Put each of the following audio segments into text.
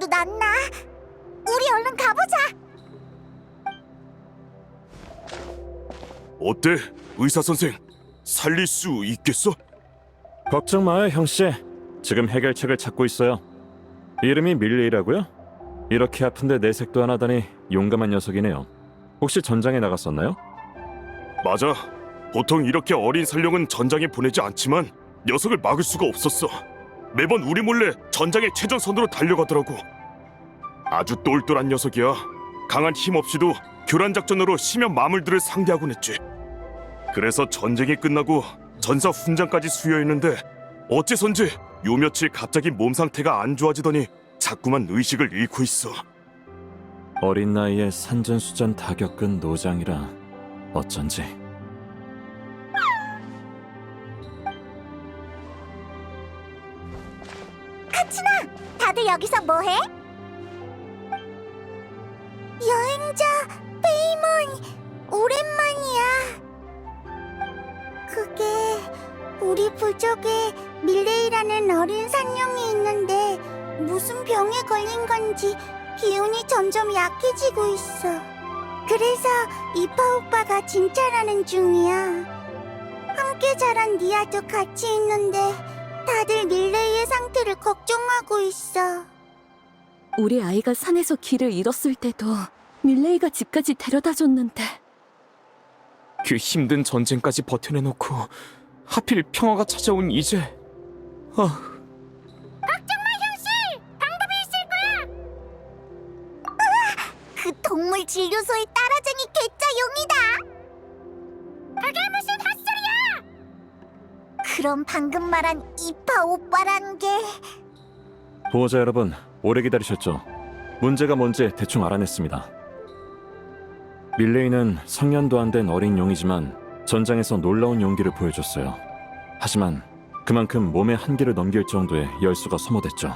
그래도 낫나? 우리 얼른 가보자. 어때? 의사 선생, 살릴 수 있겠어? 걱정 마요, 형씨. 지금 해결책을 찾고 있어요. 이름이 밀레이라고요? 이렇게 아픈데 내색도 안 하다니 용감한 녀석이네요. 혹시 전장에 나갔었나요? 맞아. 보통 이렇게 어린 살령은 전장에 보내지 않지만 녀석을 막을 수가 없었어. 매번 우리 몰래 전장의 최전선으로 달려가더라고. 아주 똘똘한 녀석이야. 강한 힘 없이도 교란 작전으로 심연 마물들을 상대하곤 했지. 그래서 전쟁이 끝나고 전사 훈장까지 수여했는데 어째선지 요 며칠 갑자기 몸 상태가 안 좋아지더니 자꾸만 의식을 잃고 있어. 어린 나이에 산전수전 다 겪은 노장이라 어쩐지. 카치나, 다들 여기서 뭐해? 여행자 페이몬, 오랜만이야. 그게 우리 부족에 밀레이라는 어린 산령이 있는데 무슨 병에 걸린 건지 기운이 점점 약해지고 있어. 그래서 이파 오빠가 진찰하는 중이야. 함께 자란 니아도 같이 있는데 다들 밀레이의 상태를 걱정하고 있어. 우리 아이가 산에서 길을 잃었을 때도 밀레이가 집까지 데려다 줬는데. 그 힘든 전쟁까지 버텨내놓고 하필 평화가 찾아온 이제. 그 동물 진료소의 따라쟁이 개짜용이다. 그게 무슨 헛소리야? 그럼 방금 말한 이파 오빠란 게... 보호자 여러분, 오래 기다리셨죠? 문제가 뭔지 대충 알아냈습니다. 밀레이는 성년도 안 된 어린 용이지만 전장에서 놀라운 용기를 보여줬어요. 하지만 그만큼 몸의 한계를 넘길 정도의 열수가 소모됐죠.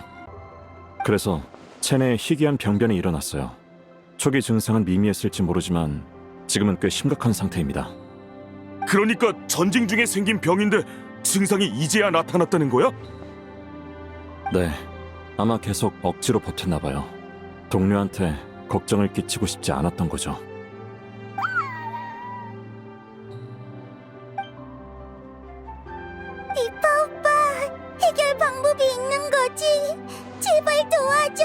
그래서 체내에 희귀한 병변이 일어났어요. 초기 증상은 미미했을지 모르지만 지금은 꽤 심각한 상태입니다. 그러니까 전쟁 중에 생긴 병인데 증상이 이제야 나타났다는 거야? 네, 아마 계속 억지로 버텼나 봐요. 동료한테 걱정을 끼치고 싶지 않았던 거죠. 이파 오빠, 해결 방법이 있는 거지? 제발 도와줘.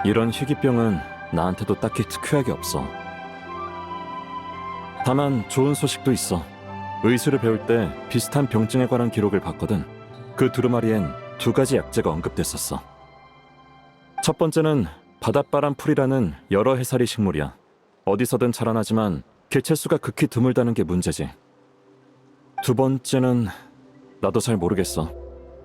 이런 희귀병은 나한테도 딱히 특효약이 없어. 다만 좋은 소식도 있어. 의술을 배울 때 비슷한 병증에 관한 기록을 봤거든. 그 두루마리엔 두 가지 약재가 언급됐었어. 첫 번째는 바닷바람 풀이라는 여러 해살이 식물이야. 어디서든 자라나지만 개체수가 극히 드물다는 게 문제지. 두 번째는 나도 잘 모르겠어.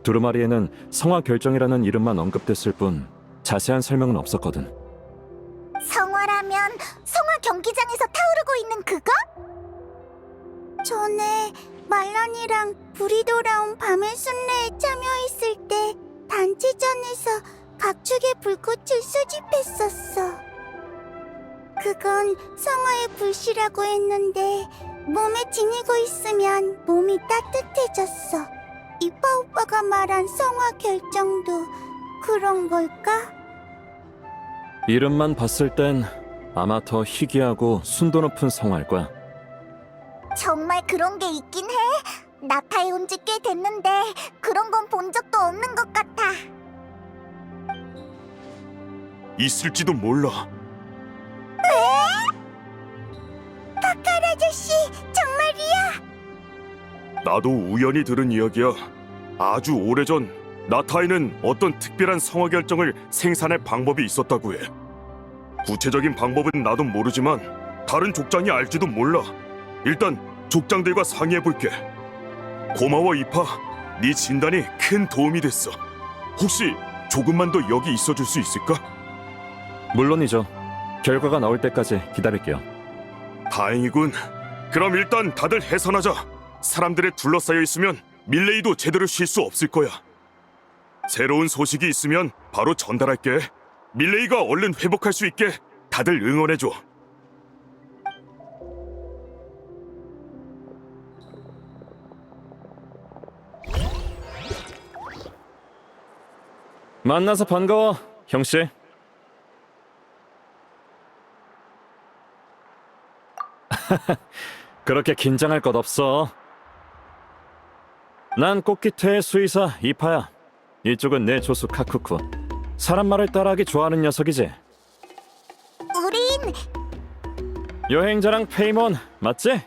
두루마리에는 성화결정이라는 이름만 언급됐을 뿐 자세한 설명은 없었거든. 성화라면 성화 경기장에서 타오르고 있는 그거? 전에 말란이랑 불이 돌아온 밤의 순례에 참여했을 때 단체전에서 각축의 불꽃을 수집했었어. 그건 성화의 불씨라고 했는데 몸에 지니고 있으면 몸이 따뜻해졌어. 이파 오빠가 말한 성화 결정도 그런 걸까? 이름만 봤을 땐 아마 더 희귀하고 순도 높은 성화일 거야. 정말 그런 게 있긴 해. 나타에 온 지 꽤 됐는데 그런 건 본 적도 없는 것 같아. 있을지도 몰라. 파칼 아저씨, 정말이야? 나도 우연히 들은 이야기야. 아주 오래전 나타에는 어떤 특별한 성화 결정을 생산할 방법이 있었다고 해. 구체적인 방법은 나도 모르지만 다른 족장이 알지도 몰라. 일단 족장들과 상의해볼게. 고마워 이파. 네 진단이 큰 도움이 됐어. 혹시 조금만 더 여기 있어줄 수 있을까? 물론이죠. 결과가 나올 때까지 기다릴게요. 다행이군. 그럼 일단 다들 해산하자. 사람들에 둘러싸여 있으면 밀레이도 제대로 쉴 수 없을 거야. 새로운 소식이 있으면 바로 전달할게. 밀레이가 얼른 회복할 수 있게 다들 응원해줘. 만나서 반가워, 형씨. 그렇게 긴장할 것 없어. 난 꽃기태의 수의사 이파야. 이쪽은 내 조수 카쿠쿠. 사람 말을 따라하기 좋아하는 녀석이지. 우린 여행자랑 페이몬 맞지?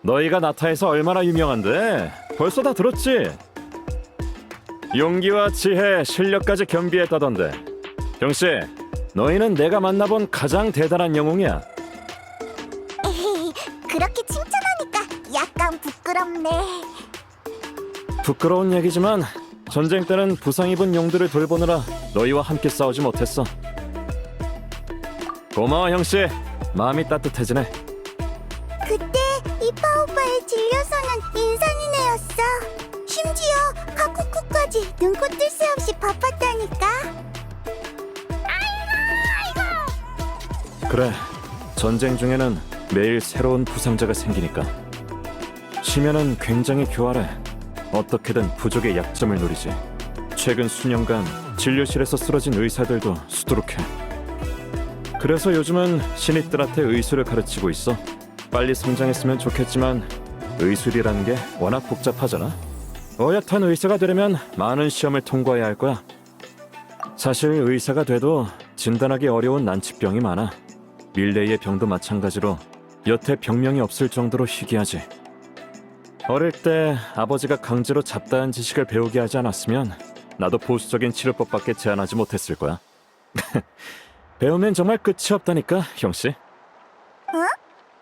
너희가 나타에서 얼마나 유명한데 벌써 다 들었지? 용기와 지혜, 실력까지 겸비했다던데. 형씨, 너희는 내가 만나본 가장 대단한 영웅이야. 에헤이, 그렇게 칭찬하니까 약간 부끄럽네. 부끄러운 얘기지만 전쟁 때는 부상 입은 용들을 돌보느라 너희와 함께 싸우지 못했어. 고마워 형씨. 마음이 따뜻해지네. 그때 이파 오빠에 질려서는 인산이네였어. 심지어 카쿠쿠까지 눈코 뜰 새 없이 바빴다니까. 그래, 전쟁 중에는 매일 새로운 부상자가 생기니까. 심연은 굉장히 교활해. 어떻게든 부족의 약점을 노리지. 최근 수년간 진료실에서 쓰러진 의사들도 수두룩해. 그래서 요즘은 신입들한테 의술을 가르치고 있어. 빨리 성장했으면 좋겠지만 의술이라는 게 워낙 복잡하잖아. 어엿한 의사가 되려면 많은 시험을 통과해야 할 거야. 사실 의사가 돼도 진단하기 어려운 난치병이 많아. 밀레이의 병도 마찬가지로 여태 병명이 없을 정도로 희귀하지. 어릴 때 아버지가 강제로 잡다한 지식을 배우게 하지 않았으면 나도 보수적인 치료법밖에 제안하지 못했을 거야. 배우면 정말 끝이 없다니까, 형씨.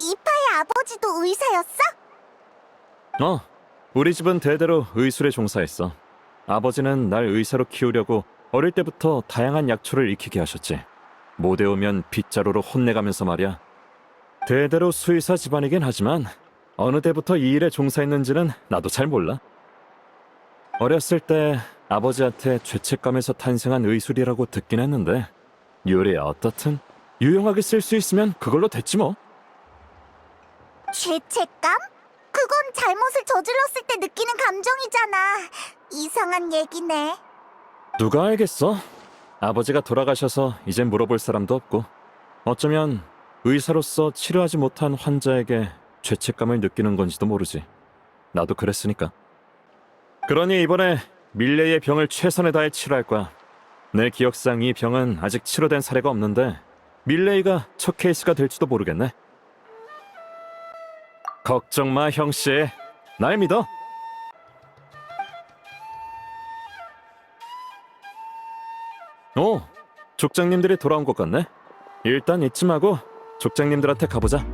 이파의 아버지도 의사였어? 우리 집은 대대로 의술에 종사했어. 아버지는 날 의사로 키우려고 어릴 때부터 다양한 약초를 익히게 하셨지. 못 외우면 빗자루로 혼내가면서 말이야. 대대로 수의사 집안이긴 하지만 어느 때부터 이 일에 종사했는지는 나도 잘 몰라. 어렸을 때 아버지한테 죄책감에서 탄생한 의술이라고 듣긴 했는데 요리에 어떻든 유용하게 쓸 수 있으면 그걸로 됐지 뭐. 죄책감? 그건 잘못을 저질렀을 때 느끼는 감정이잖아. 이상한 얘기네. 누가 알겠어? 아버지가 돌아가셔서 이젠 물어볼 사람도 없고 어쩌면 의사로서 치료하지 못한 환자에게 죄책감을 느끼는 건지도 모르지. 나도 그랬으니까. 그러니 이번에 밀레이의 병을 최선을 다해 치료할 거야. 내 기억상 이 병은 아직 치료된 사례가 없는데 밀레이가 첫 케이스가 될지도 모르겠네. 걱정 마 형씨. 날 믿어. 오, 족장님들이 돌아온 것 같네. 일단 이쯤 하고 족장님들한테 가보자.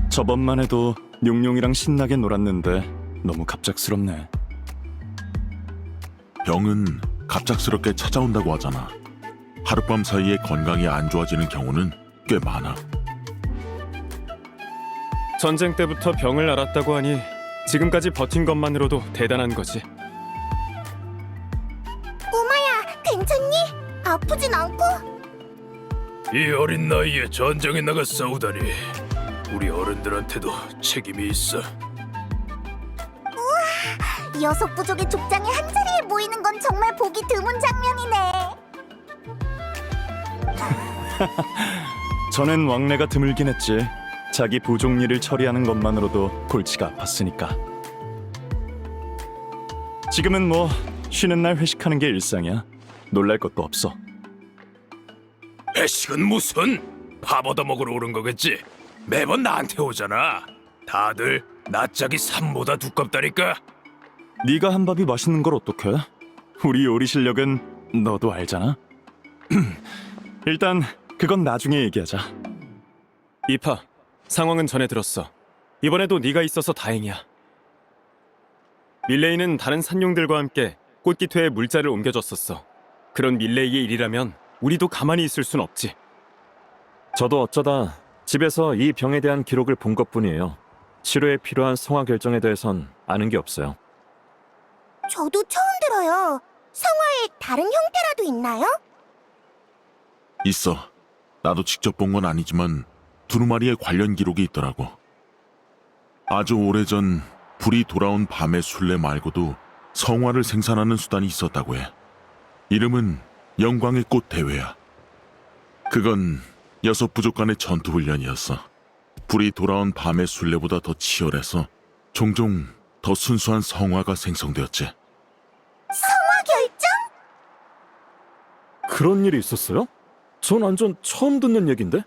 저번만 해도 용용이랑 신나게 놀았는데 너무 갑작스럽네. 병은 갑작스럽게 찾아온다고 하잖아. 하룻밤 사이에 건강이 안 좋아지는 경우는 꽤 많아. 전쟁 때부터 병을 앓았다고 하니 지금까지 버틴 것만으로도 대단한 거지. 꼬마야, 괜찮니? 아프진 않고? 이 어린 나이에 전장에 나가 싸우다니. 우리 어른들한테도 책임이 있어. 여섯 부족의 족장이 한 자리에 모이는 건 정말 보기 드문 장면이네. 전엔 왕래가 드물긴 했지. 자기 부족 일을 처리하는 것만으로도 골치가 아팠으니까. 지금은 뭐 쉬는 날 회식하는 게 일상이야. 놀랄 것도 없어. 회식은 무슨? 밥 얻어 먹으러 오는 거겠지? 매번 나한테 오잖아. 다들 나 짝이 산보다 두껍다니까. 네가 한 밥이 맛있는 걸 어떡해? 우리 요리 실력은 너도 알잖아. 일단 그건 나중에 얘기하자. 이파, 상황은 전에 들었어. 이번에도 네가 있어서 다행이야. 밀레이는 다른 산용들과 함께 꽃기토에 물자를 옮겨줬었어. 그런 밀레이의 일이라면 우리도 가만히 있을 순 없지. 저도 어쩌다 집에서 이 병에 대한 기록을 본 것뿐이에요. 치료에 필요한 성화 결정에 대해선 아는 게 없어요. 저도 처음 들어요. 성화에 다른 형태라도 있나요? 있어. 나도 직접 본 건 아니지만 두루마리에 관련 기록이 있더라고. 아주 오래전 불이 돌아온 밤의 순례 말고도 성화를 생산하는 수단이 있었다고 해. 이름은 영광의 꽃 대회야. 그건 6 부족 간의 전투 훈련이었어. 불이 돌아온 밤의 순례보다 더 치열해서 종종 더 순수한 성화가 생성되었지. 성화 결정? 그런 일이 있었어요? 전 완전 처음 듣는 얘긴데?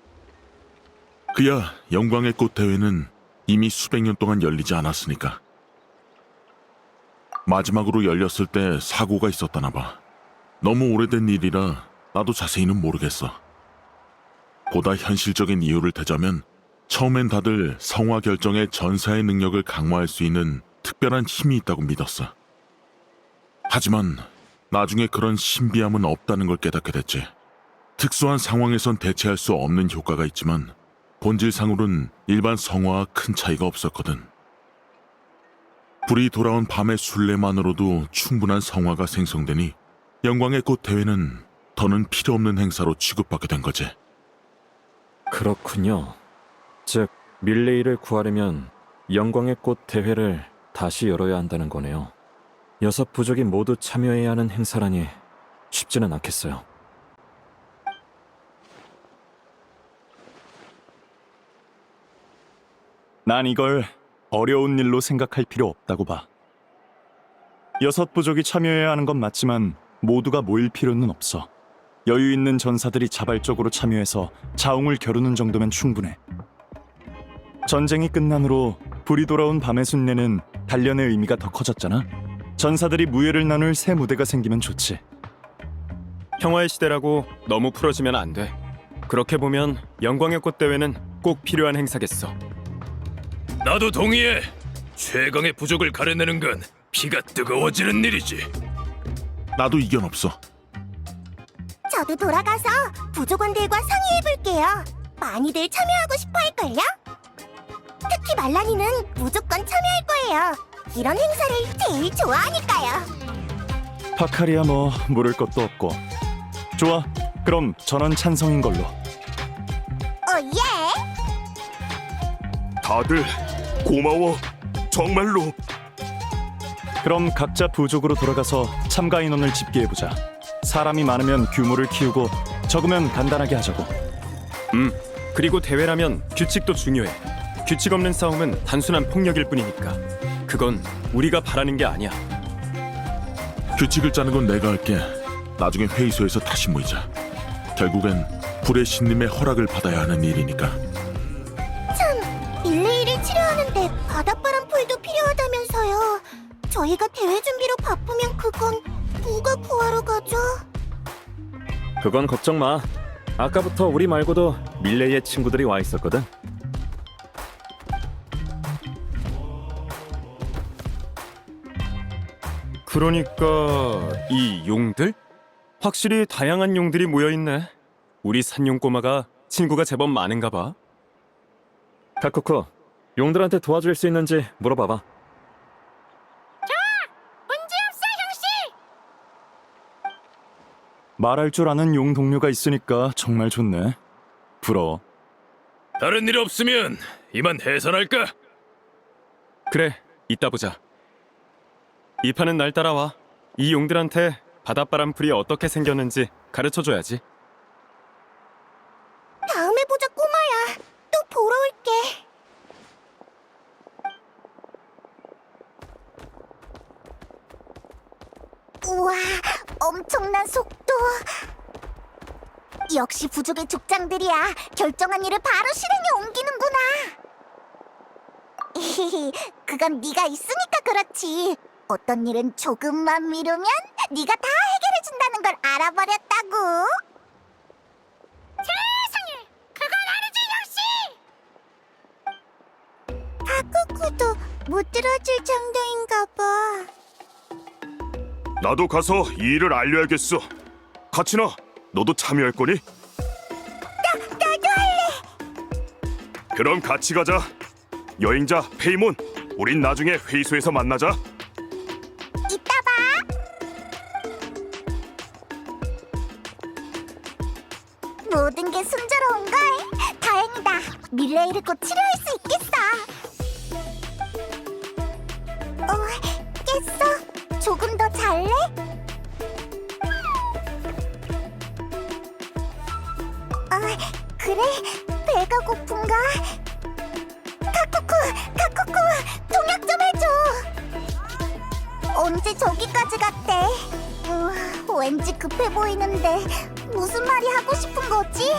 그야 영광의 꽃 대회는 이미 수백 년 동안 열리지 않았으니까. 마지막으로 열렸을 때 사고가 있었다나 봐. 너무 오래된 일이라 나도 자세히는 모르겠어. 보다 현실적인 이유를 대자면 처음엔 다들 성화 결정에 전사의 능력을 강화할 수 있는 특별한 힘이 있다고 믿었어. 하지만 나중에 그런 신비함은 없다는 걸 깨닫게 됐지. 특수한 상황에선 대체할 수 없는 효과가 있지만 본질상으로는 일반 성화와 큰 차이가 없었거든. 불이 돌아온 밤의 순례만으로도 충분한 성화가 생성되니 영광의 꽃 대회는 더는 필요 없는 행사로 취급받게 된 거지. 그렇군요. 즉, 밀레이를 구하려면 영광의 꽃 대회를 다시 열어야 한다는 거네요. 6 부족이 모두 참여해야 하는 행사라니 쉽지는 않겠어요. 난 이걸 어려운 일로 생각할 필요 없다고 봐. 6 부족이 참여해야 하는 건 맞지만 모두가 모일 필요는 없어. 여유 있는 전사들이 자발적으로 참여해서 자웅을 겨루는 정도면 충분해. 전쟁이 끝난 후로 불이 돌아온 밤의 순례는 단련의 의미가 더 커졌잖아. 전사들이 무예를 나눌 새 무대가 생기면 좋지. 평화의 시대라고 너무 풀어지면 안 돼. 그렇게 보면 영광의 꽃 대회는 꼭 필요한 행사겠어. 나도 동의해. 최강의 부족을 가려내는 건 피가 뜨거워지는 일이지. 나도 이견 없어. 저도 돌아가서 부족원들과 상의해볼게요. 많이들 참여하고 싶어 할걸요? 특히 말란이는 무조건 참여할 거예요. 이런 행사를 제일 좋아하니까요. 파카리야 뭐 물을 것도 없고. 좋아, 그럼 전원 찬성인 걸로. 예? 다들 고마워. 정말로. 그럼 각자 부족으로 돌아가서 참가 인원을 집계해보자. 사람이 많으면 규모를 키우고 적으면 간단하게 하자고. 그리고 대회라면 규칙도 중요해. 규칙 없는 싸움은 단순한 폭력일 뿐이니까. 그건 우리가 바라는 게 아니야. 규칙을 짜는 건 내가 할게. 나중에 회의소에서 다시 모이자. 결국엔 불의 신님의 허락을 받아야 하는 일이니까. 밀레이를 치료하는데 바닷바람 풀도 필요하다면서요. 저희가 대회 준비로 바쁘면 그건 누가 구하러 가죠? 그건 걱정 마. 아까부터 우리 말고도 밀레이의 친구들이 와 있었거든. 그러니까 이 용들? 확실히 다양한 용들이 모여있네. 우리 산용 꼬마가 친구가 제법 많은가 봐. 카쿠쿠, 용들한테 도와줄 수 있는지 물어봐봐. 말할 줄 아는 용 동료가 있으니까 정말 좋네. 부러워. 다른 일 없으면 이만 해산할까? 그래, 이따 보자. 이 판은 날 따라와. 이 용들한테 바닷바람 풀이 어떻게 생겼는지 가르쳐줘야지. 다음에 보자, 꼬마야. 또 보러 올게. 우와, 엄청난 속도. 역시 부족의 족장들이야. 결정한 일을 바로 실행에 옮기는구나. 그건 네가 있으니까 그렇지. 어떤 일은 조금만 미루면 네가 다 해결해준다는 걸 알아버렸다고. 세상에, 그건 아니지, 역시. 다쿠쿠도 못 들어줄 정도인가 봐. 나도 가서 이 일을 알려야겠어. 카치나, 너도 참여할 거니? 나도 할래. 그럼 같이 가자. 여행자 페이몬, 우린 나중에 회의소에서 만나자. 이따 봐. 모든 게 순조로운걸. 다행이다. 밀레이를 곧 치료할 수 있겠어. 그래? 배가 고픈가? 카쿠쿠, 통역 좀 해줘. 언제 저기까지 갔대? 왠지 급해 보이는데 무슨 말이 하고 싶은 거지?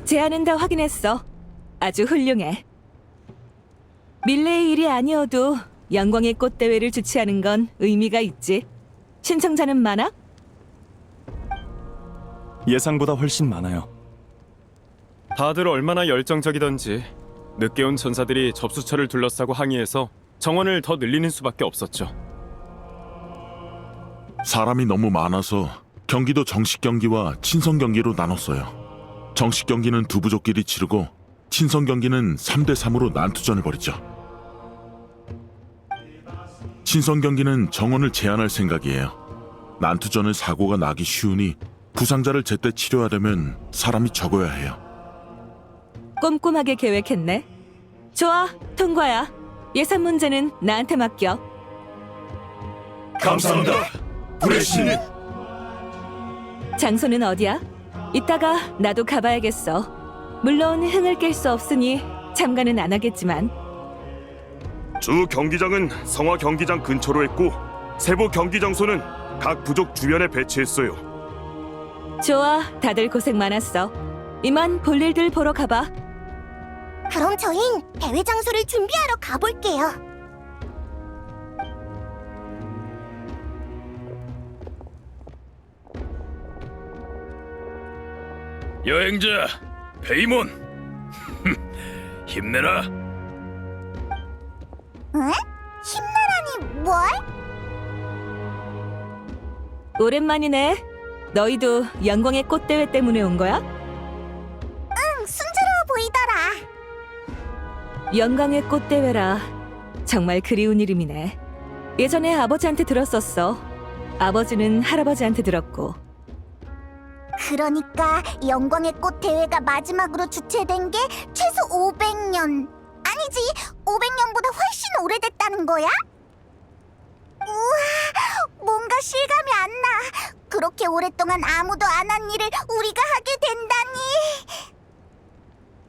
제안은 다 확인했어. 아주 훌륭해. 밀레의 일이 아니어도 영광의 꽃대회를 주최하는 건 의미가 있지. 신청자는 많아? 예상보다 훨씬 많아요. 다들 얼마나 열정적이던지 늦게 온 전사들이 접수처를 둘러싸고 항의해서 정원을 더 늘리는 수밖에 없었죠. 사람이 너무 많아서 경기도 정식 경기와 친선 경기로 나눴어요. 정식 경기는 두 부족끼리 치르고 친선 경기는 3대3으로 난투전을 벌이죠. 친선 경기는 정원을 제한할 생각이에요. 난투전은 사고가 나기 쉬우니 부상자를 제때 치료하려면 사람이 적어야 해요. 꼼꼼하게 계획했네. 좋아, 통과야. 예산 문제는 나한테 맡겨. 감사합니다. 불의 신님. 장소는 어디야? 이따가 나도 가봐야겠어. 물론 흥을 깰 수 없으니 참가는 안 하겠지만. 주 경기장은 성화 경기장 근처로 했고 세부 경기 장소는 각 부족 주변에 배치했어요. 좋아, 다들 고생 많았어. 이만 볼 일들 보러 가봐. 그럼 저흰 대회 장소를 준비하러 가볼게요. 여행자 베이몬, 힘내라. 응? 힘내라니 뭘? 오랜만이네. 너희도 영광의 꽃대회 때문에 온 거야? 응, 순조로워 보이더라. 영광의 꽃대회라. 정말 그리운 이름이네. 예전에 아버지한테 들었었어. 아버지는 할아버지한테 들었고. 그러니까 영광의 꽃 대회가 마지막으로 주최된 게 최소 500년. 아니지, 500년보다 훨씬 오래됐다는 거야? 우와, 뭔가 실감이 안 나. 그렇게 오랫동안 아무도 안 한 일을 우리가 하게 된다니.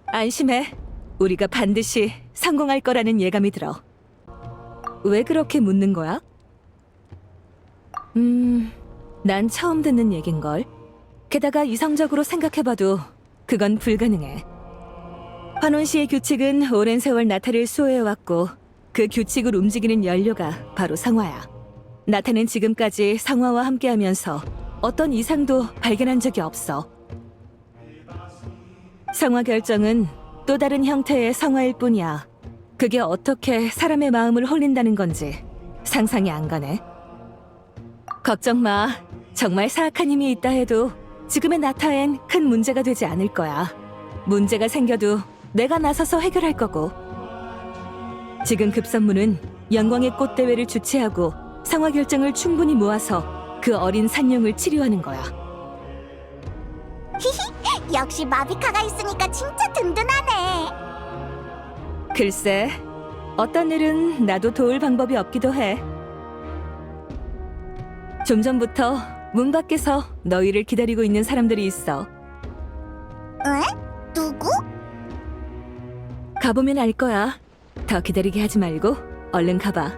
안심해. 우리가 반드시 성공할 거라는 예감이 들어. 왜 그렇게 묻는 거야? 난 처음 듣는 얘긴걸. 게다가 이성적으로 생각해봐도 그건 불가능해. 환원시의 규칙은 오랜 세월 나타를 수호해왔고 그 규칙을 움직이는 연료가 바로 성화야. 나타는 지금까지 성화와 함께하면서 어떤 이상도 발견한 적이 없어. 성화 결정은 또 다른 형태의 성화일 뿐이야. 그게 어떻게 사람의 마음을 홀린다는 건지 상상이 안 가네. 걱정 마. 정말 사악한 힘이 있다 해도 지금의 나타엔 큰 문제가 되지 않을 거야. 문제가 생겨도 내가 나서서 해결할 거고. 지금 급선무는 영광의 꽃 대회를 주최하고 성화 결정을 충분히 모아서 그 어린 산룡을 치료하는 거야. 역시 마비카가 있으니까 진짜 든든하네. 글쎄, 어떤 일은 나도 도울 방법이 없기도 해. 좀 전부터 문 밖에서 너희를 기다리고 있는 사람들이 있어. 에? 누구? 가보면 알 거야. 더 기다리게 하지 말고 얼른 가봐.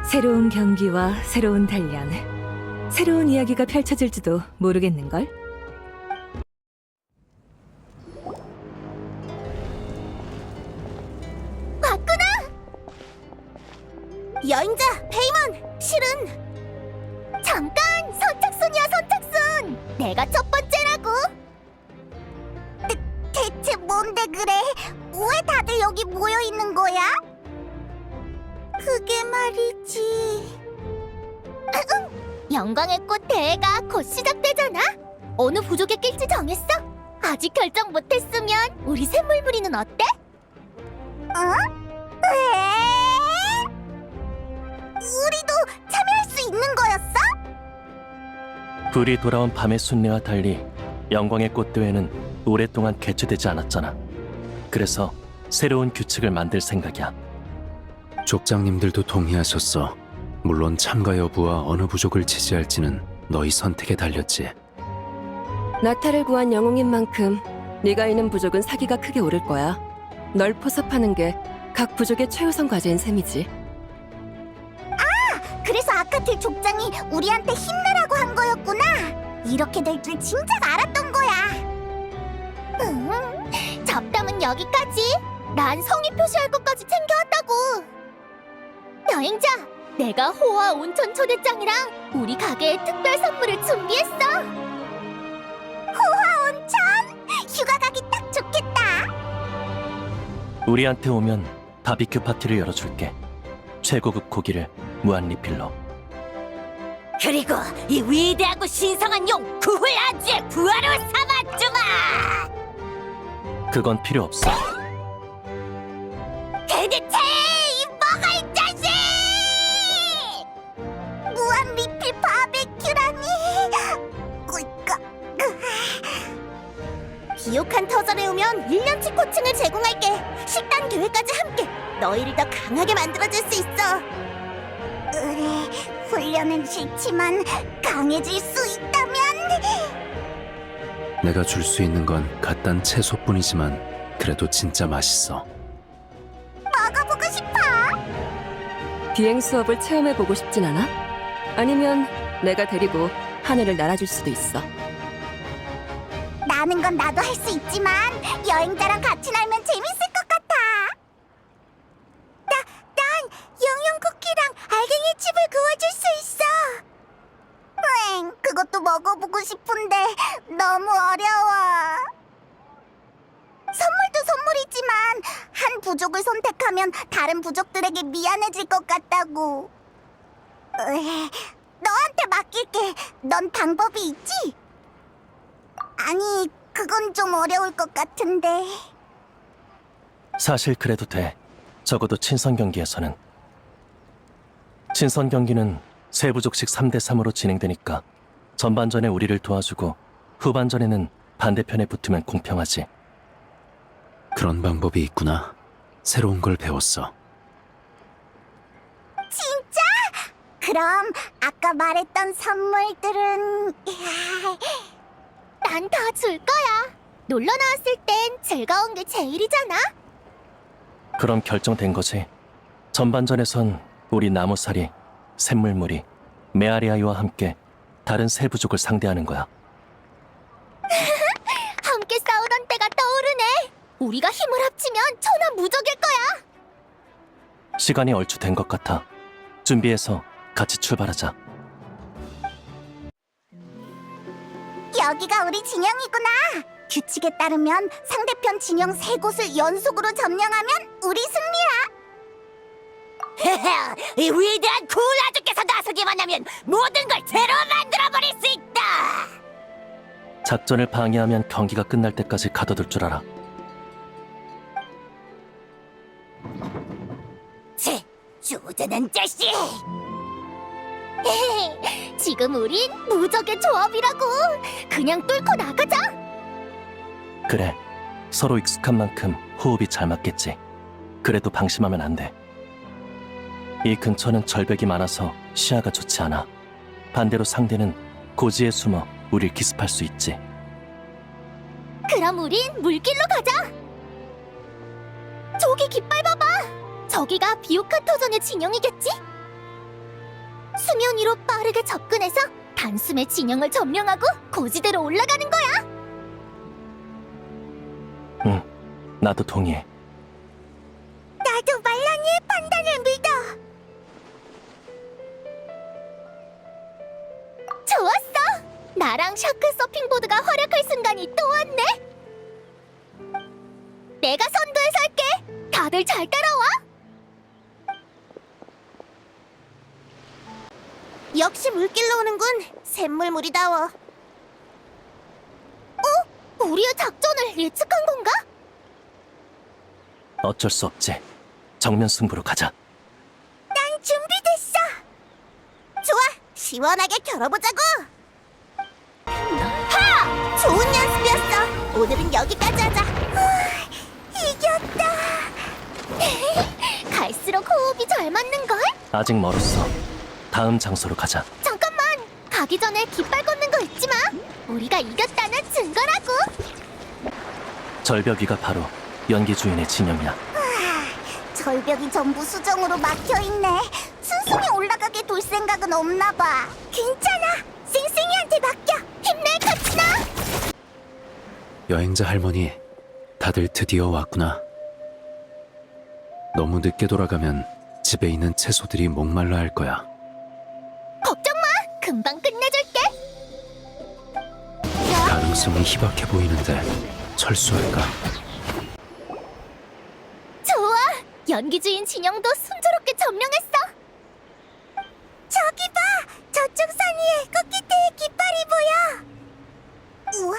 새로운 경기와 새로운 단련, 새로운 이야기가 펼쳐질지도 모르겠는걸? 봤구나! 여행자, 페이먼! 실은... 잠깐! 선착순이야, 선착순! 내가 첫 번째라고! 대체 뭔데 그래? 왜 다들 여기 모여있는 거야? 그게 말이지... 영광의 꽃 대회가 곧 시작되잖아? 어느 부족에 낄지 정했어? 아직 결정 못했으면 우리 샘물무리는 어때? 왜? 우리도 참여할 수 있는 거였어? 불이 돌아온 밤의 순례와 달리 영광의 꽃대회는 오랫동안 개최되지 않았잖아. 그래서 새로운 규칙을 만들 생각이야. 족장님들도 동의하셨어. 물론 참가 여부와 어느 부족을 지지할지는 너희 선택에 달렸지. 나타를 구한 영웅인 만큼 네가 있는 부족은 사기가 크게 오를 거야. 널 포섭하는 게 각 부족의 최우선 과제인 셈이지. 그래서 아카틀 족장이 우리한테 힘내라고 한 거였구나. 이렇게 될 줄 진작 알았던 거야. 잡담은 여기까지. 난 성의 표시할 것까지 챙겨왔다고. 여행자, 내가 호화 온천 초대장이랑 우리 가게에 특별 선물을 준비했어. 호화 온천? 휴가 가기 딱 좋겠다. 우리한테 오면 바비큐 파티를 열어줄게. 최고급 고기를 무한 리필로. 그리고 이 위대하고 신성한 용 구훌아지의 부하로 삼아주마. 그건 필요 없어. 대체 이 뭐가 이 자식! 무한 리필 바베큐라니. 꿀꺽. 비옥한 터전에 오면 1년치 코칭을 제공할게. 식단 계획까지 함께 너희를 더 강하게 만들어줄 수 있어. 훈련은 싫지만 강해질 수 있다면. 내가 줄 수 있는 건 갓단 채소뿐이지만 그래도 진짜 맛있어. 먹어보고 싶어. 비행 수업을 체험해보고 싶진 않아? 아니면 내가 데리고 하늘을 날아줄 수도 있어. 나는 건 나도 할 수 있지만 여행자랑 같이 날면 재밌을 것 같아. 난 영영 쿠키랑 알갱이 칩을 구워줄 수 있어. 그것도 먹어보고 싶은데 너무 어려워. 선물도 선물이지만 한 부족을 선택하면 다른 부족들에게 미안해질 것 같다고. 너한테 맡길게. 넌 방법이 있지? 아니, 그건 좀 어려울 것 같은데. 사실 그래도 돼. 적어도 친선 경기에서는. 친선 경기는 세 부족씩 3대 3으로 진행되니까 전반전에 우리를 도와주고 후반전에는 반대편에 붙으면 공평하지. 그런 방법이 있구나. 새로운 걸 배웠어. 진짜? 그럼 아까 말했던 선물들은 난 다 줄 거야. 놀러 나왔을 땐 즐거운 게 제일이잖아. 그럼 결정된 거지. 전반전에선 우리 나무살이, 샘물무리, 메아리아이와 함께 다른 세 부족을 상대하는 거야. 함께 싸우던 때가 떠오르네. 우리가 힘을 합치면 천하무적일 거야. 시간이 얼추 된 것 같아. 준비해서 같이 출발하자. 여기가 우리 진영이구나. 규칙에 따르면 상대편 진영 3곳을 연속으로 점령하면 우리 승리야. 이 위대한 구라주께서 나서기만 하면 모든 걸 새로 만들어버릴 수 있다. 작전을 방해하면 경기가 끝날 때까지 가둬둘 줄 알아. 치, 쪼잔한 자식. 지금 우린 무적의 조합이라고. 그냥 뚫고 나가자. 그래, 서로 익숙한 만큼 호흡이 잘 맞겠지. 그래도 방심하면 안 돼. 이 근처는 절벽이 많아서 시야가 좋지 않아. 반대로 상대는 고지에 숨어 우릴 기습할 수 있지. 그럼 우린 물길로 가자. 저기 깃발 봐봐. 저기가 비오카 터전의 진영이겠지? 수면 위로 빠르게 접근해서 단숨에 진영을 점령하고 고지대로 올라가는 거야. 응, 나도 동의해. 나도 말라니의 판단을 믿어. 좋았어. 나랑 샤크 서핑보드가 활약할 순간이 또 왔네. 내가 선두에 설게. 다들 잘 따라와. 역시 물길로 오는군. 샘물무리다워. 우리의 작전을 예측한 건가? 어쩔 수 없지. 정면 승부로 가자. 난 준비됐어. 좋아, 시원하게 겨뤄보자고. 하! 좋은 연습이었어. 오늘은 여기까지 하자. 이겼다. 갈수록 호흡이 잘 맞는걸? 아직 멀었어. 다음 장소로 가자. 잠깐만. 가기 전에 깃발 걷는 거 잊지 마. 우리가 이겼다는 증거라고. 절벽 위가 바로 연기 주인의 진영이야. 절벽이 전부 수정으로 막혀있네. 순순히 올라가게 둘 생각은 없나 봐. 괜찮아. 쌩쌩이한테 맡겨. 힘내, 카츠나. 여행자 할머니, 다들 드디어 왔구나. 너무 늦게 돌아가면 집에 있는 채소들이 목말라 할 거야. 걱정 마. 금방 끝내줄게. 가능성이 희박해 보이는데 철수할까? 좋아. 연기 주인 진영도 순조롭게 점령했어. 저기 봐. 저쪽 산 위에 꽃깃대의 깃발이 보여. 우와.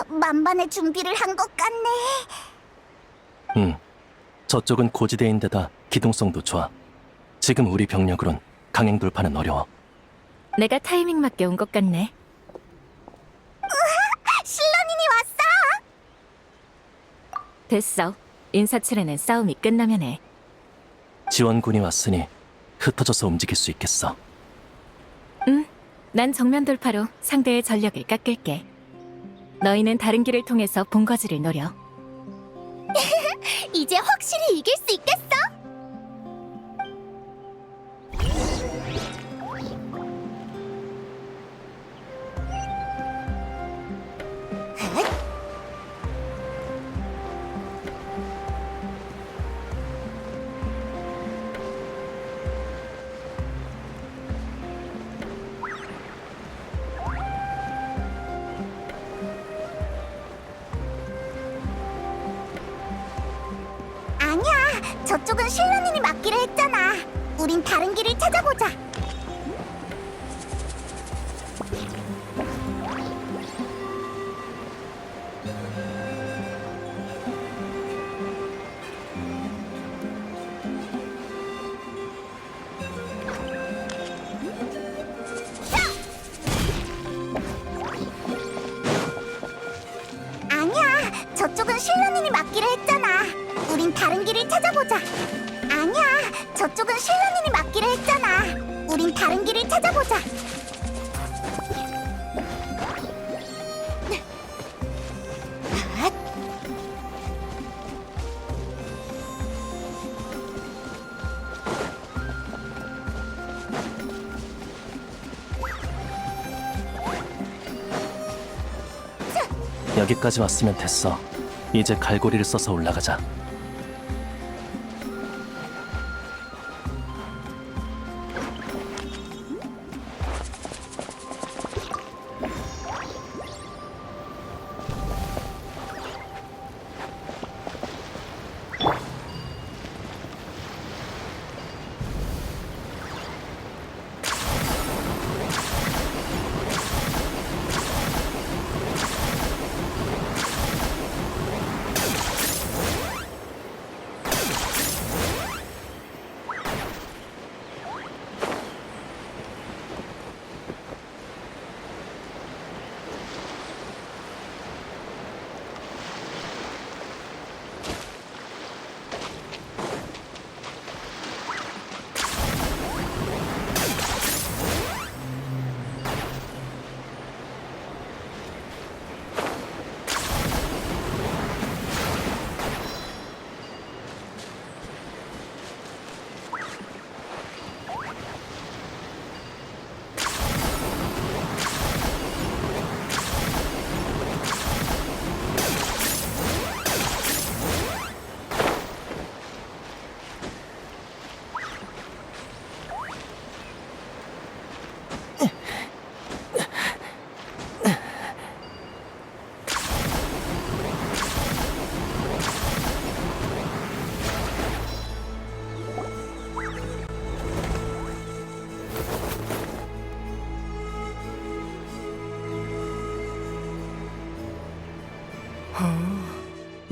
만반의 준비를 한 것 같네. 응. 저쪽은 고지대인데다 기동성도 좋아. 지금 우리 병력으론 강행 돌파는 어려워. 내가 타이밍 맞게 온 것 같네. 실런인이 왔어. 됐어. 인사치레는 싸움이 끝나면 해. 지원군이 왔으니 흩어져서 움직일 수 있겠어. 응. 난 정면 돌파로 상대의 전력을 깎을게. 너희는 다른 길을 통해서 본거지를 노려. 이제 확실히 이길 수 있겠어. 아니야, 저쪽은 실런인이 맡기로 했잖아. 우린 다른 길을 찾아보자. 길을 찾아보자. 아니야, 저쪽은 실런님이 맡기로 했잖아. 우린 다른 길을 찾아보자. 여기까지 왔으면 됐어. 이제 갈고리를 써서 올라가자.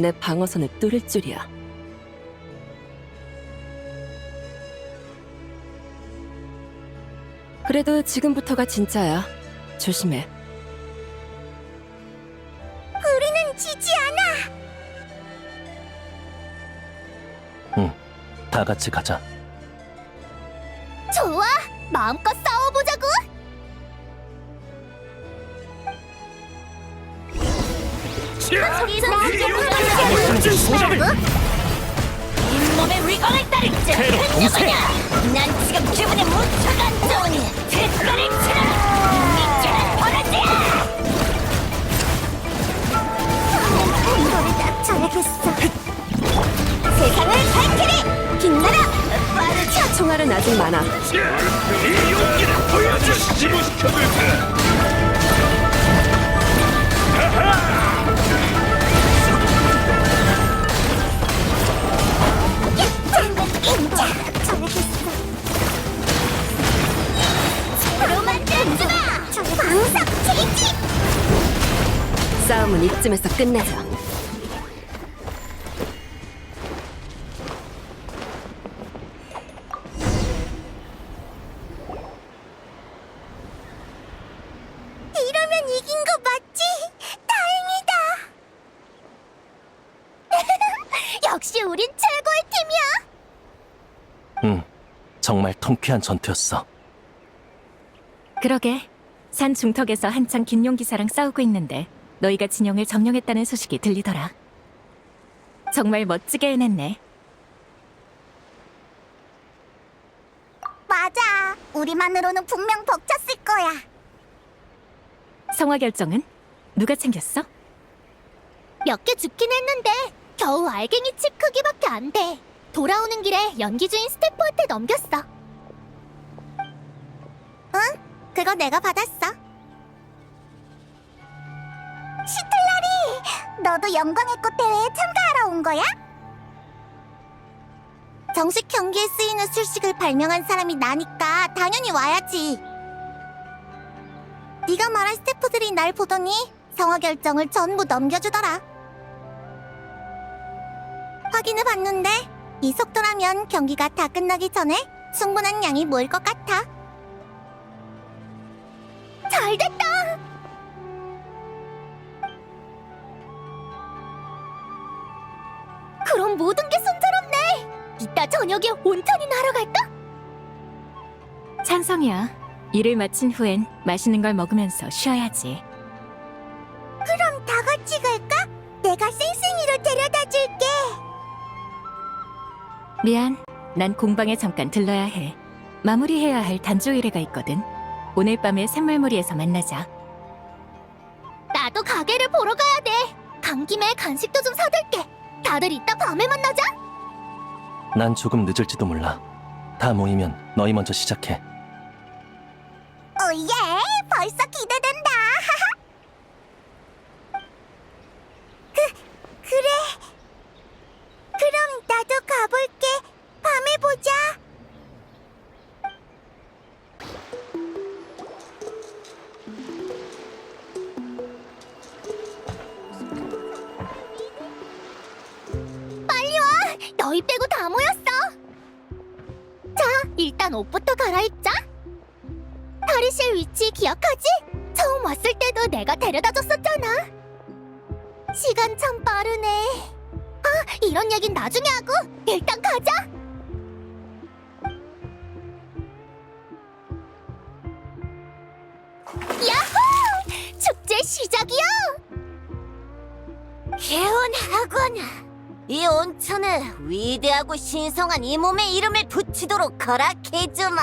내 방어선을 뚫을 줄이야. 그래도 지금부터가 진짜야. 조심해. 우리는 지지 않아. 응, 다 같이 가자. 좋아, 마음껏 싸워보자고. 잇몸에 위광을 따르지 않느냐. 난 지금 기분이 무척 안 좋으니 대가를 치라. 이제는 버려지야. 이거를 납쳐야겠어. 세상을 밝히리. 빛나라. 빠르자. 총알은 아직 많아. 이 용기를 보여주시지. 인자 저러겠어. 서로 만들지마. 방석 체인지. 싸움은 이쯤에서 끝내자. 이러면 이긴 거 맞지? 다행이다. 역시 우린 최고의 팀이야. 응, 정말 통쾌한 전투였어. 그러게. 산 중턱에서 한창 김용 기사랑 싸우고 있는데 너희가 진영을 점령했다는 소식이 들리더라. 정말 멋지게 해냈네. 맞아. 우리만으로는 분명 벅찼을 거야. 성화 결정은 누가 챙겼어? 몇 개 죽긴 했는데 겨우 알갱이 칩 크기밖에 안 돼. 돌아오는 길에 연기 주인 스태프한테 넘겼어. 응? 그거 내가 받았어. 시틀라리, 너도 영광의 꽃 대회에 참가하러 온 거야? 정식 경기에 쓰이는 술식을 발명한 사람이 나니까 당연히 와야지. 네가 말한 스태프들이 날 보더니 성화 결정을 전부 넘겨주더라. 확인해 봤는데 이 속도라면 경기가 다 끝나기 전에 충분한 양이 모일 것 같아. 잘됐다! 그럼 모든 게 순조롭네. 이따 저녁에 온천이나 하러 갈까? 찬성이야. 일을 마친 후엔 맛있는 걸 먹으면서 쉬어야지. 그럼 다 같이 갈까? 내가 쌩쌩이로 데려다 줄게. 미안. 난 공방에 잠깐 들러야 해. 마무리해야 할 단조 일회가 있거든. 오늘 밤에 샘물무리에서 만나자. 나도 가게를 보러 가야 돼. 간 김에 간식도 좀 사둘게. 다들 이따 밤에 만나자. 난 조금 늦을지도 몰라. 다 모이면 너희 먼저 시작해. 오예! 벌써 기대된다. 그래. 그럼 나도 가볼게. 밤에 보자. 빨리 와. 너희 빼고 다 모였어. 자, 일단 옷부터 갈아입자. 탈의실 위치 기억하지? 처음 왔을 때도 내가 데려다 줬었잖아. 시간 참 빠르네. 아, 이런 얘긴 나중에 하고 일단 가자. 야호! 축제 시작이야. 개운하구나. 이 온천에 위대하고 신성한 이 몸의 이름을 붙이도록 허락해주마.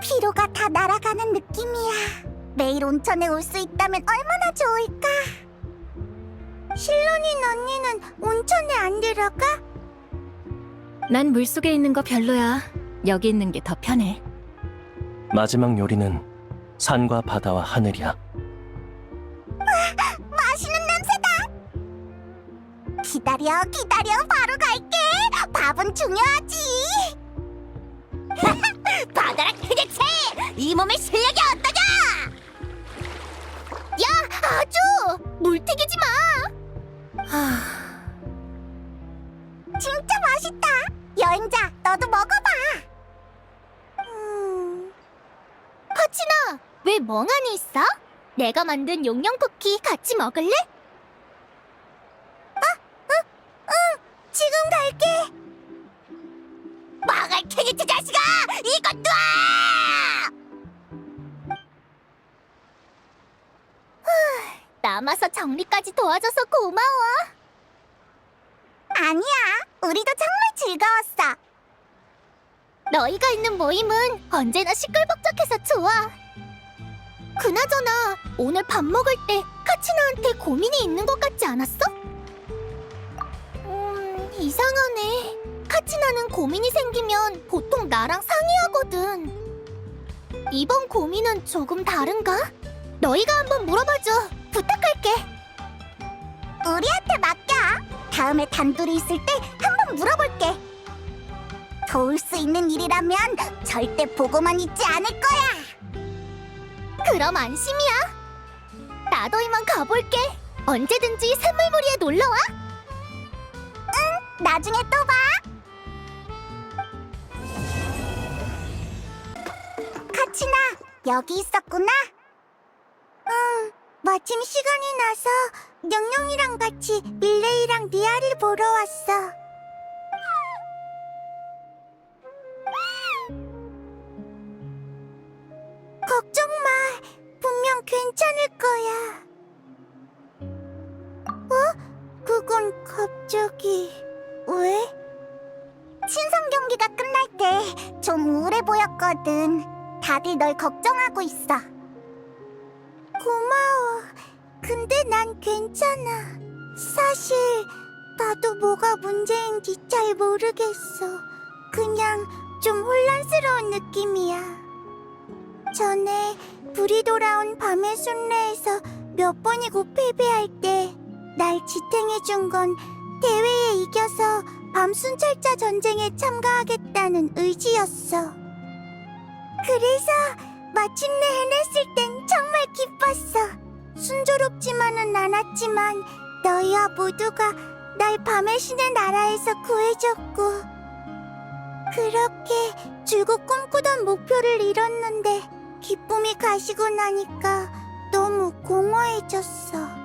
피로가 다 날아가는 느낌이야. 매일 온천에 올 수 있다면 얼마나 좋을까. 실론인 언니는 온천에 안 들어가? 난 물속에 있는 거 별로야. 여기 있는 게 더 편해. 마지막 요리는 산과 바다와 하늘이야. 맛있는 냄새다. 기다려, 바로 갈게. 밥은 중요하지. 바다랑 흑액체, 이 몸의 실력이 어떠냐? 야, 아주 물 튀기지 마. 진짜 맛있다. 여행자, 너도 먹어봐. 카치나, 왜 멍하니 있어? 내가 만든 용령 쿠키 같이 먹을래? 응, 지금 갈게. 막을 테니트 자식아, 이것 놔! 남아서 정리까지 도와줘서 고마워. 아니야, 우리도 정말 즐거웠어. 너희가 있는 모임은 언제나 시끌벅적해서 좋아. 그나저나 오늘 밥 먹을 때 카치나한테 고민이 있는 것 같지 않았어? 이상하네. 카치나는 고민이 생기면 보통 나랑 상의하거든. 이번 고민은 조금 다른가? 너희가 한번 물어봐줘. 부탁할게. 우리한테 맡겨. 다음에 단둘이 있을 때 한번 물어볼게. 도울 수 있는 일이라면 절대 보고만 있지 않을 거야. 그럼 안심이야. 나도 이만 가볼게. 언제든지 샘물무리에 놀러와. 응, 나중에 또 봐. 카치나, 여기 있었구나. 응, 마침 시간이 나서 영영이랑 같이 밀레이랑 리아를 보러 왔어. 걱정 마. 분명 괜찮을 거야. 그건 갑자기 왜? 친선 경기가 끝날 때 좀 우울해 보였거든. 다들 널 걱정하고 있어. 고마워. 근데 난 괜찮아. 사실 나도 뭐가 문제인지 잘 모르겠어. 그냥 좀 혼란스러운 느낌이야. 전에 불이 돌아온 밤의 순례에서 몇 번이고 패배할 때 날 지탱해준 건 대회에 이겨서 밤순찰자 전쟁에 참가하겠다는 의지였어. 그래서 마침내 해냈을 땐 정말 기뻤어. 순조롭지만은 않았지만 너희와 모두가 날 밤의 신의 나라에서 구해줬고, 그렇게 줄곧 꿈꾸던 목표를 이뤘는데 기쁨이 가시고 나니까 너무 공허해졌어.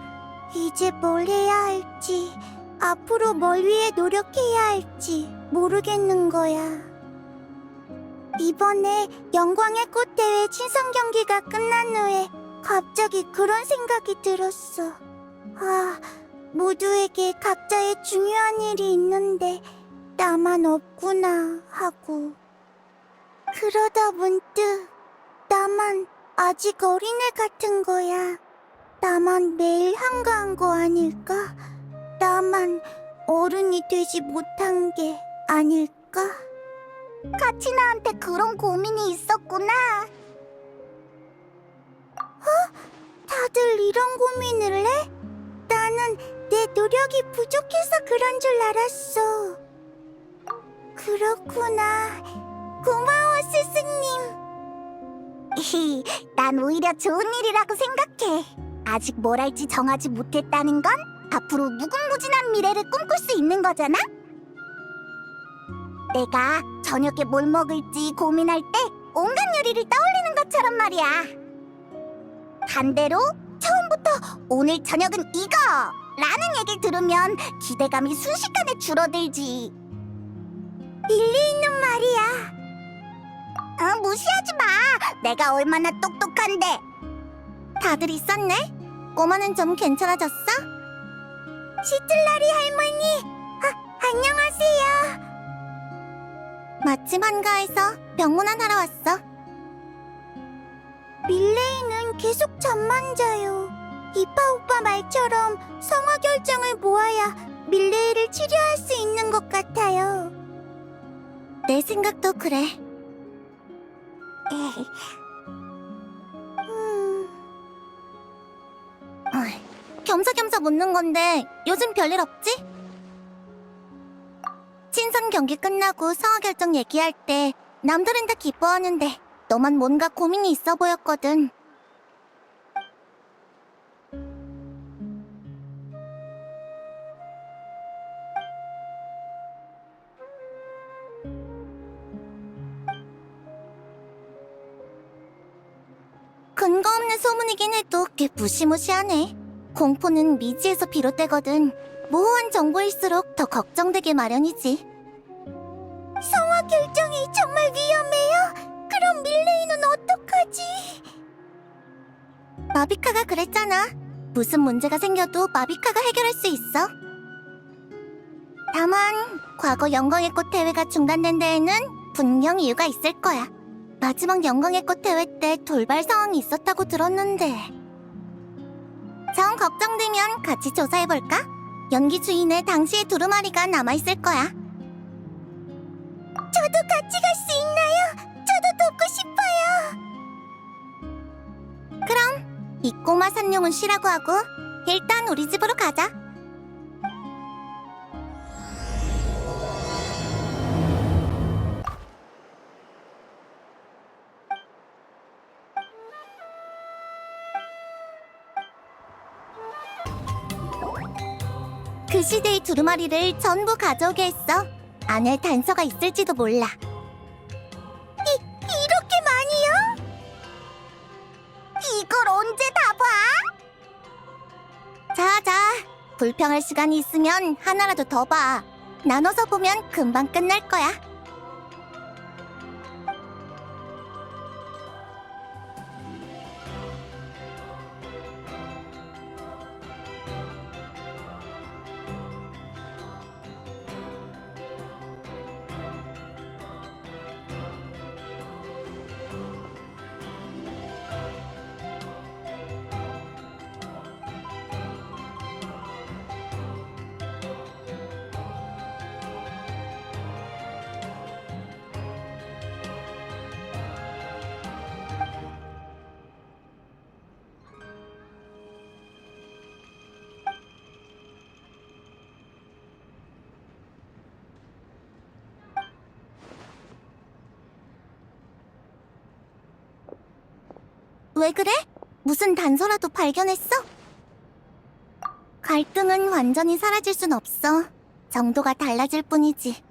이제 뭘 해야 할지 앞으로 뭘 위해 노력해야 할지 모르겠는 거야. 이번에 영광의 꽃 대회 친선 경기가 끝난 후에 갑자기 그런 생각이 들었어. 아, 모두에게 각자의 중요한 일이 있는데 나만 없구나 하고. 그러다 문득 나만 아직 어린애 같은 거야. 나만 매일 한가한 거 아닐까? 나만 어른이 되지 못한 게 아닐까? 카치나한테 그런 고민이 있었구나. 다들 이런 고민을 해? 나는 내 노력이 부족해서 그런 줄 알았어. 그렇구나. 고마워, 스승님. 난 오히려 좋은 일이라고 생각해. 아직 뭘 할지 정하지 못했다는 건 앞으로 무궁무진한 미래를 꿈꿀 수 있는 거잖아? 내가 저녁에 뭘 먹을지 고민할 때 온갖 요리를 떠올리는 것처럼 말이야. 반대로 처음부터 오늘 저녁은 이거! 라는 얘기를 들으면 기대감이 순식간에 줄어들지. 일리 있는 말이야. 무시하지 마. 내가 얼마나 똑똑한데. 다들 있었네? 꼬마는 좀 괜찮아졌어? 시틀라리 할머니, 안녕하세요. 마침 한가해서 병문안 하러 왔어. 밀레이는 계속 잠만 자요. 이파 오빠 말처럼 성화 결정을 모아야 밀레이를 치료할 수 있는 것 같아요. 내 생각도 그래. 겸사겸사 묻는 건데 요즘 별일 없지? 친선 경기 끝나고 성화 결정 얘기할 때 남들은 다 기뻐하는데 너만 뭔가 고민이 있어 보였거든. 근거 없는 소문이긴 해도 꽤 무시무시하네. 공포는 미지에서 비롯되거든. 모호한 정보일수록 더 걱정되게 마련이지. 성화 결정이 정말 위험해요? 그럼 밀레이는 어떡하지? 마비카가 그랬잖아. 무슨 문제가 생겨도 마비카가 해결할 수 있어. 다만 과거 영광의 꽃 대회가 중단된 데에는 분명 이유가 있을 거야. 마지막 영광의 꽃 대회 때 돌발 상황이 있었다고 들었는데. 정 걱정되면 같이 조사해볼까? 연기 주인의 당시의 두루마리가 남아있을 거야. 저도 같이 갈 수 있나요? 저도 돕고 싶어요. 그럼 이 꼬마 산룡은 쉬라고 하고 일단 우리 집으로 가자. 그 시대의 두루마리를 전부 가져오게 했어. 안에 단서가 있을지도 몰라. 이렇게 많이요? 이걸 언제 다 봐? 자자, 불평할 시간이 있으면 하나라도 더 봐. 나눠서 보면 금방 끝날 거야. 왜 그래? 무슨 단서라도 발견했어? 갈등은 완전히 사라질 순 없어. 정도가 달라질 뿐이지.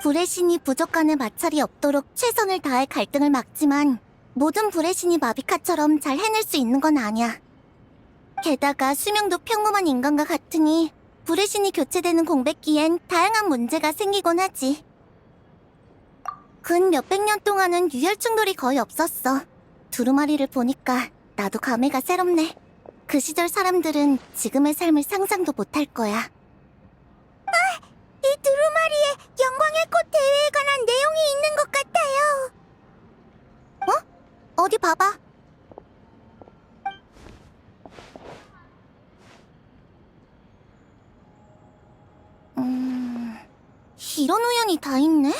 불의 신이 부족간에 마찰이 없도록 최선을 다해 갈등을 막지만 모든 불의 신이 마비카처럼 잘 해낼 수 있는 건 아니야. 게다가 수명도 평범한 인간과 같으니 불의 신이 교체되는 공백기엔 다양한 문제가 생기곤 하지. 근 몇백 년 동안은 유혈 충돌이 거의 없었어. 두루마리를 보니까 나도 감회가 새롭네. 그 시절 사람들은 지금의 삶을 상상도 못할 거야. 이 두루마리에 영광의 꽃 대회에 관한 내용이 있는 것 같아요. 어? 어디 봐봐. 이런 우연이 다 있네?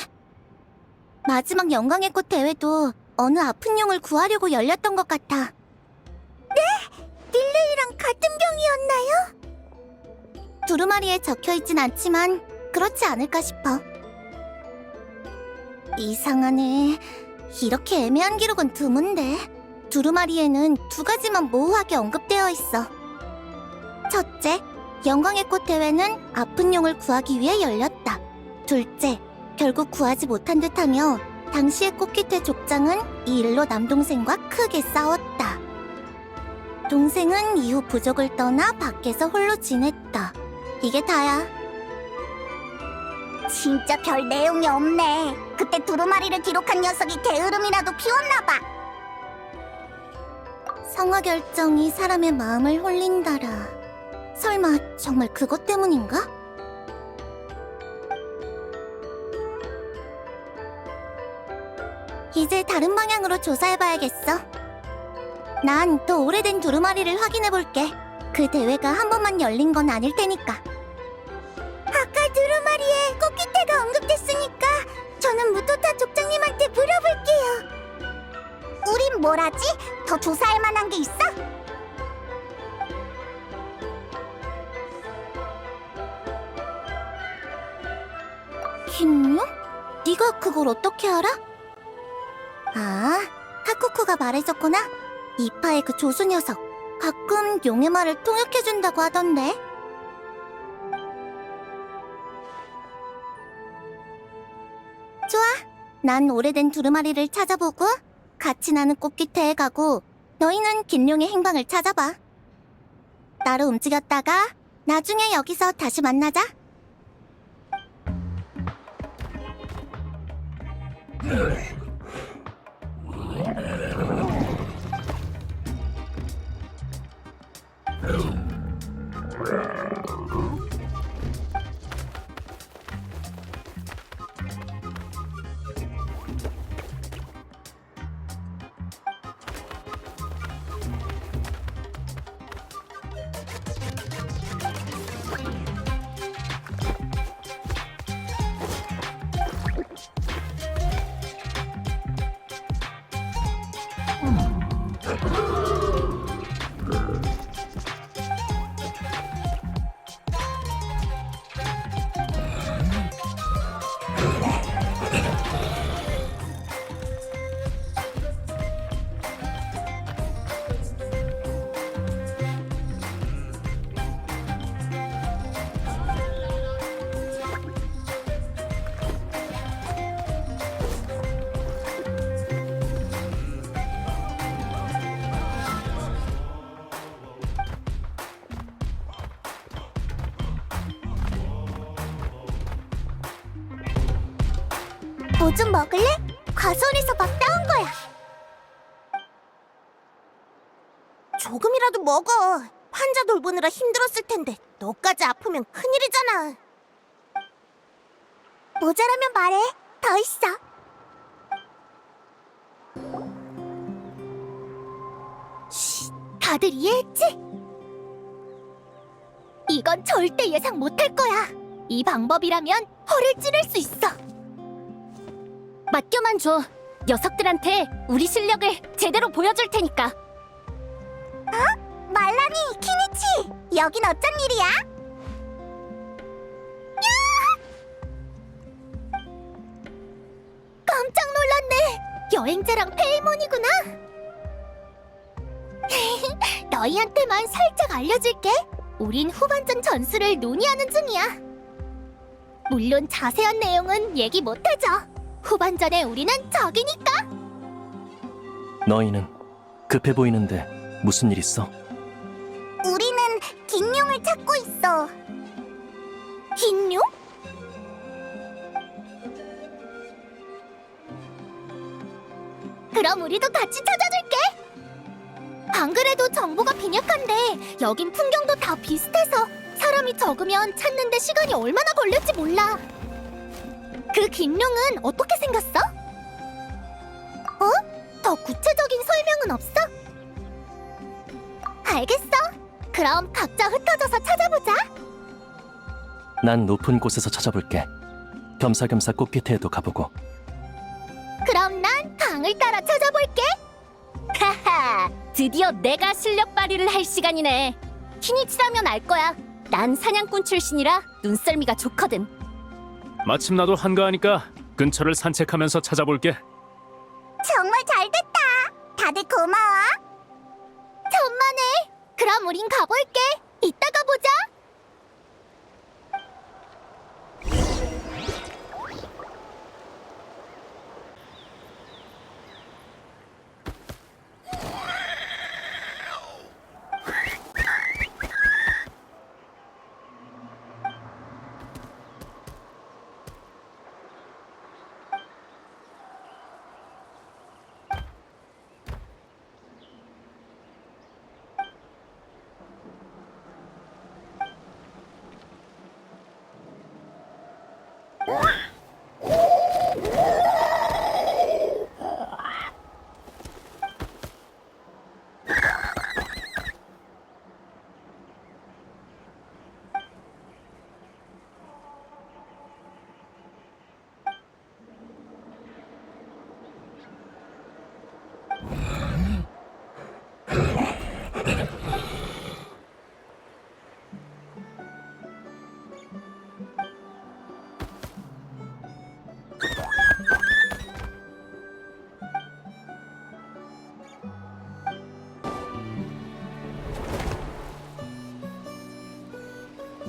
마지막 영광의 꽃 대회도 어느 아픈 용을 구하려고 열렸던 것 같아. 네? 릴레이랑 같은 병이었나요? 두루마리에 적혀있진 않지만 그렇지 않을까 싶어. 이상하네. 이렇게 애매한 기록은 드문데. 두루마리에는 두 가지만 모호하게 언급되어 있어. 첫째, 영광의 꽃 대회는 아픈 용을 구하기 위해 열렸다. 둘째, 결국 구하지 못한 듯하며 당시의 꽃깃의 족장은 이 일로 남동생과 크게 싸웠다. 동생은 이후 부족을 떠나 밖에서 홀로 지냈다. 이게 다야. 진짜 별 내용이 없네. 그때 두루마리를 기록한 녀석이 게으름이라도 피웠나봐. 성화 결정이 사람의 마음을 홀린다라. 설마 정말 그것 때문인가? 이제 다른 방향으로 조사해봐야겠어. 난 또 오래된 두루마리를 확인해볼게. 그 대회가 한 번만 열린 건 아닐 테니까. 아까 두루마리에 꽃깃태가 언급됐으니까 저는 무토타 족장님한테 물어볼게요. 우린 뭘 하지? 더 조사할 만한 게 있어? 김용? 네가 그걸 어떻게 알아? 아, 카쿠쿠가 말해줬구나. 이파의 그 조수 녀석. 가끔 용의 말을 통역해준다고 하던데. 좋아. 난 오래된 두루마리를 찾아보고 같이 나는 꽃깃태에 가고 너희는 긴룡의 행방을 찾아봐. 따로 움직였다가 나중에 여기서 다시 만나자. 뭐 좀 먹을래? 과수원에서 막 따온 거야. 조금이라도 먹어. 환자 돌보느라 힘들었을 텐데 너까지 아프면 큰일이잖아. 모자라면 말해. 더 있어. 쉿, 다들 이해했지? 이건 절대 예상 못할 거야. 이 방법이라면 허를 찌를 수 있어. 맡겨만 줘. 녀석들한테 우리 실력을 제대로 보여줄 테니까. 어? 말라니, 키니치! 여긴 어쩐 일이야? 깜짝 놀랐네. 여행자랑 페이몬이구나. 너희한테만 살짝 알려줄게. 우린 후반전 전술을 논의하는 중이야. 물론 자세한 내용은 얘기 못하죠. 후반전에 우리는 적이니까. 너희는 급해 보이는데 무슨 일 있어? 우리는 긴룡을 찾고 있어. 긴룡? 그럼 우리도 같이 찾아줄게. 안 그래도 정보가 빈약한데 여긴 풍경도 다 비슷해서 사람이 적으면 찾는데 시간이 얼마나 걸릴지 몰라. 그 긴룡은 어떻게 생겼어? 더 구체적인 설명은 없어? 알겠어. 그럼 각자 흩어져서 찾아보자. 난 높은 곳에서 찾아볼게. 겸사겸사 꽃깃에도 가보고. 그럼 난 강을 따라 찾아볼게. 하하, 드디어 내가 실력 발휘를 할 시간이네. 키니치라면 알 거야. 난 사냥꾼 출신이라 눈썰미가 좋거든. 마침 나도 한가하니까 근처를 산책하면서 찾아볼게. 정말 잘됐다. 다들 고마워. 천만에. 그럼 우린 가볼게. 이따가 보자.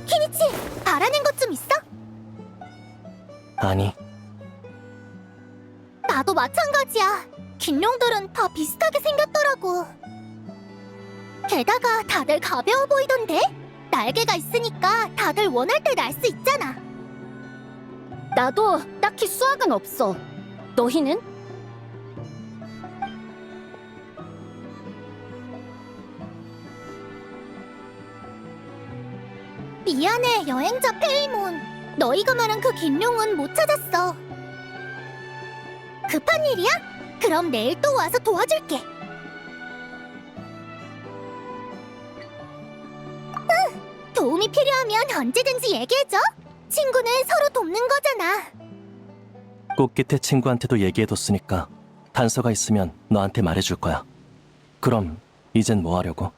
키니치, 바라는 것 좀 있어? 아니, 나도 마찬가지야. 긴룡들은 다 비슷하게 생겼더라고. 게다가 다들 가벼워 보이던데? 날개가 있으니까 다들 원할 때 날 수 있잖아. 나도 딱히 수학은 없어. 너희는? 미안해, 여행자 페이몬. 너희가 말한 그 긴룡은 못 찾았어. 급한 일이야? 그럼 내일 또 와서 도와줄게. 응, 도움이 필요하면 언제든지 얘기해줘. 친구는 서로 돕는 거잖아. 꽃깃에 친구한테도 얘기해뒀으니까 단서가 있으면 너한테 말해줄 거야. 그럼 이젠 뭐 하려고?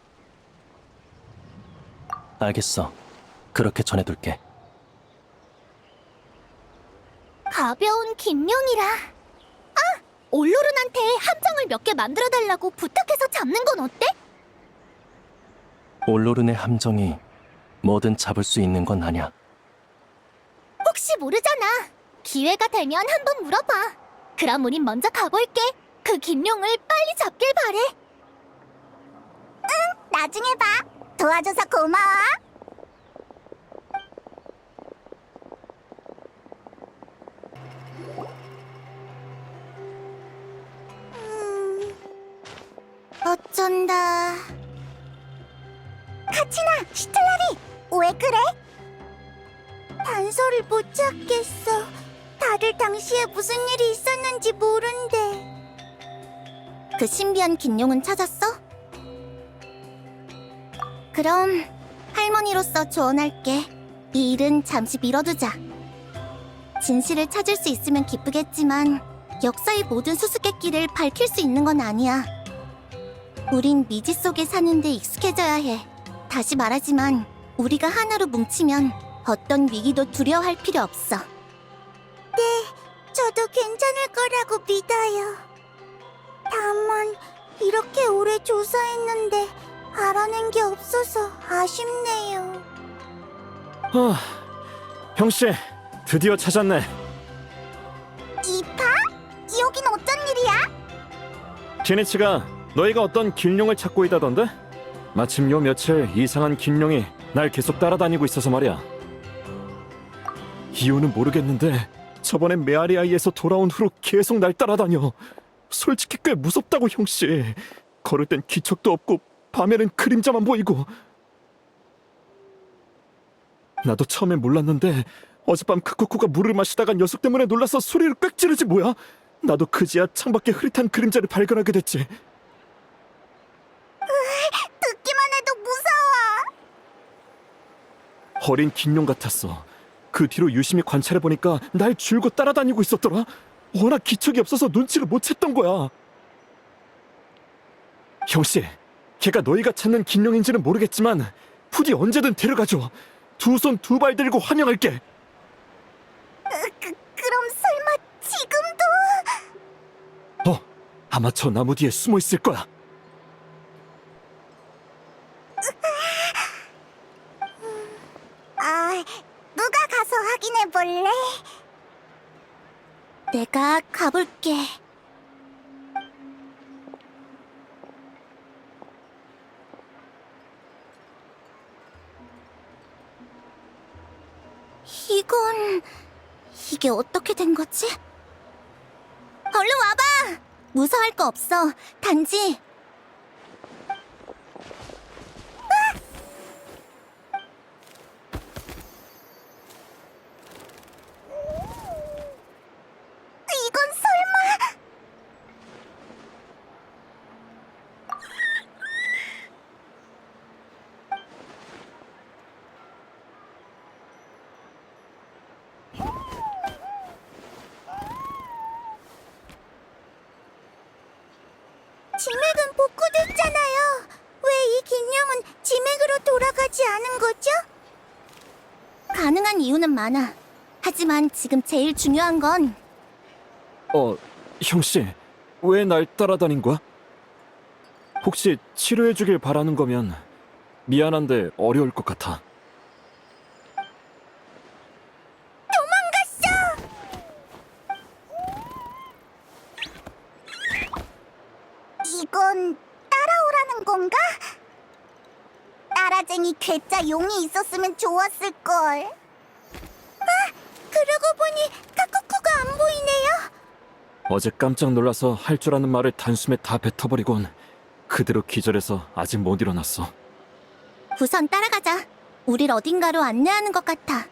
알겠어. 그렇게 전해둘게. 가벼운 긴룡이라. 아! 올로룬한테 함정을 몇 개 만들어달라고 부탁해서 잡는 건 어때? 올로른의 함정이 뭐든 잡을 수 있는 건 아냐. 혹시 모르잖아. 기회가 되면 한번 물어봐. 그럼 우린 먼저 가볼게. 그 긴룡을 빨리 잡길 바래. 응, 나중에 봐. 도와줘서 고마워. 어쩐다. 카치나, 시틀라리, 왜 그래? 단서를 못 찾겠어. 다들 당시에 무슨 일이 있었는지 모른대. 그 신비한 긴룡은 찾았어? 그럼 할머니로서 조언할게. 이 일은 잠시 미뤄두자. 진실을 찾을 수 있으면 기쁘겠지만 역사의 모든 수수께끼를 밝힐 수 있는 건 아니야. 우린 미지 속에 사는데 익숙해져야 해. 다시 말하지만 우리가 하나로 뭉치면 어떤 위기도 두려워할 필요 없어. 네, 저도 괜찮을 거라고 믿어요. 다만 이렇게 오래 조사했는데 알아낸 게 없어서 아쉽네요. 형씨, 드디어 찾았네. 이파? 여긴 어쩐 일이야? 키니치가 너희가 어떤 긴룡을 찾고 있다던데? 마침 요 며칠 이상한 긴룡이 날 계속 따라다니고 있어서 말이야. 이유는 모르겠는데 저번에 메아리아이에서 돌아온 후로 계속 날 따라다녀. 솔직히 꽤 무섭다고 형씨. 걸을 땐 기척도 없고 밤에는 그림자만 보이고. 나도 처음엔 몰랐는데 어젯밤 크쿠쿠가 물을 마시다가 녀석 때문에 놀라서 소리를 꽥 지르지 뭐야. 나도 그제야 창밖에 흐릿한 그림자를 발견하게 됐지. 듣기만 해도 무서워. 어린 긴룡 같았어. 그 뒤로 유심히 관찰해보니까 날 줄고 따라다니고 있었더라. 워낙 기척이 없어서 눈치를 못 챘던 거야. 형씨, 걔가 너희가 찾는 긴룡인지는 모르겠지만 부디 언제든 데려가줘. 두 손 두 발 들고 환영할게. 그럼 설마 지금도? 아마 저 나무 뒤에 숨어 있을 거야. 누가 가서 확인해 볼래? 내가 가볼게. 이게 어떻게 된 거지? 얼른 와봐! 무서워할 거 없어. 단지 이건 설마... 지맥은 복구됐잖아요. 왜 이 긴령은 지맥으로 돌아가지 않은 거죠? 가능한 이유는 많아. 하지만 지금 제일 중요한 건 형씨, 왜 날 따라다닌 거야? 혹시 치료해주길 바라는 거면 미안한데 어려울 것 같아. 이건 따라오라는 건가? 따라쟁이 괴짜 용이 있었으면 좋았을걸. 그러고 보니 카쿠쿠가 안 보이네요. 어제 깜짝 놀라서 할 줄 아는 말을 단숨에 다 뱉어버리곤 그대로 기절해서 아직 못 일어났어. 우선 따라가자. 우릴 어딘가로 안내하는 것 같아.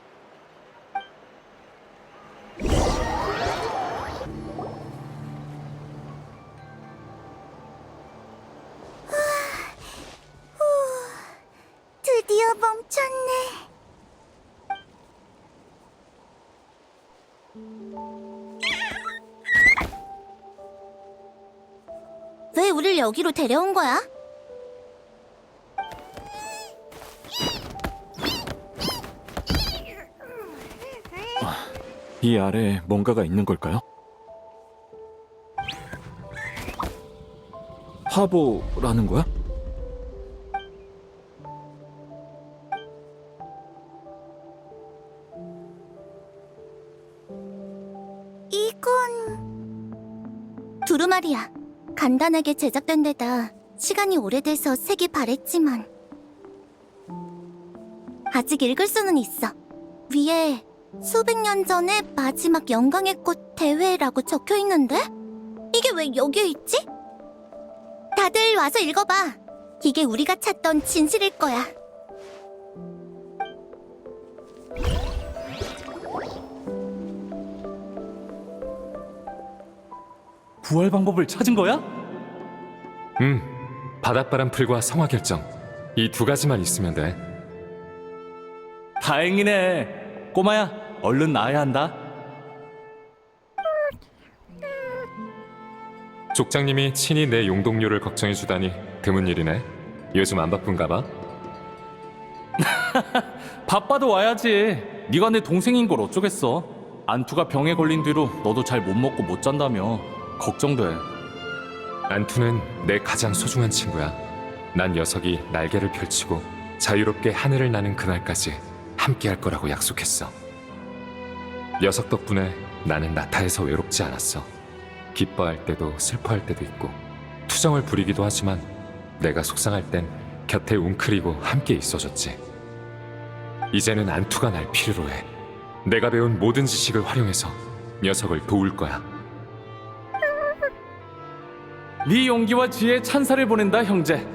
드디어 멈췄네. 왜 우릴 여기로 데려온 거야? 이 아래에 뭔가가 있는 걸까요? 화보라는 거야? 이건... 두루마리야. 간단하게 제작된 데다 시간이 오래돼서 색이 바랬지만 아직 읽을 수는 있어. 위에 수백 년 전에 마지막 영광의 꽃 대회라고 적혀 있는데? 이게 왜 여기에 있지? 다들 와서 읽어봐. 이게 우리가 찾던 진실일 거야. 부활 방법을 찾은 거야? 바닷바람 풀과 성화 결정. 이 두 가지만 있으면 돼. 다행이네. 꼬마야, 얼른 나아야 한다. 족장님이 친히 내 용동료를 걱정해주다니 드문 일이네. 요즘 안 바쁜가 봐? 바빠도 와야지. 네가 내 동생인 걸 어쩌겠어. 안투가 병에 걸린 뒤로 너도 잘 못 먹고 못 잔다며. 걱정돼. 안투는 내 가장 소중한 친구야. 난 녀석이 날개를 펼치고 자유롭게 하늘을 나는 그날까지 함께할 거라고 약속했어. 녀석 덕분에 나는 나타에서 외롭지 않았어. 기뻐할 때도 슬퍼할 때도 있고 투정을 부리기도 하지만 내가 속상할 땐 곁에 웅크리고 함께 있어줬지. 이제는 안투가 날 필요로 해. 내가 배운 모든 지식을 활용해서 녀석을 도울 거야. 네 용기와 지혜에 찬사를 보낸다, 형제.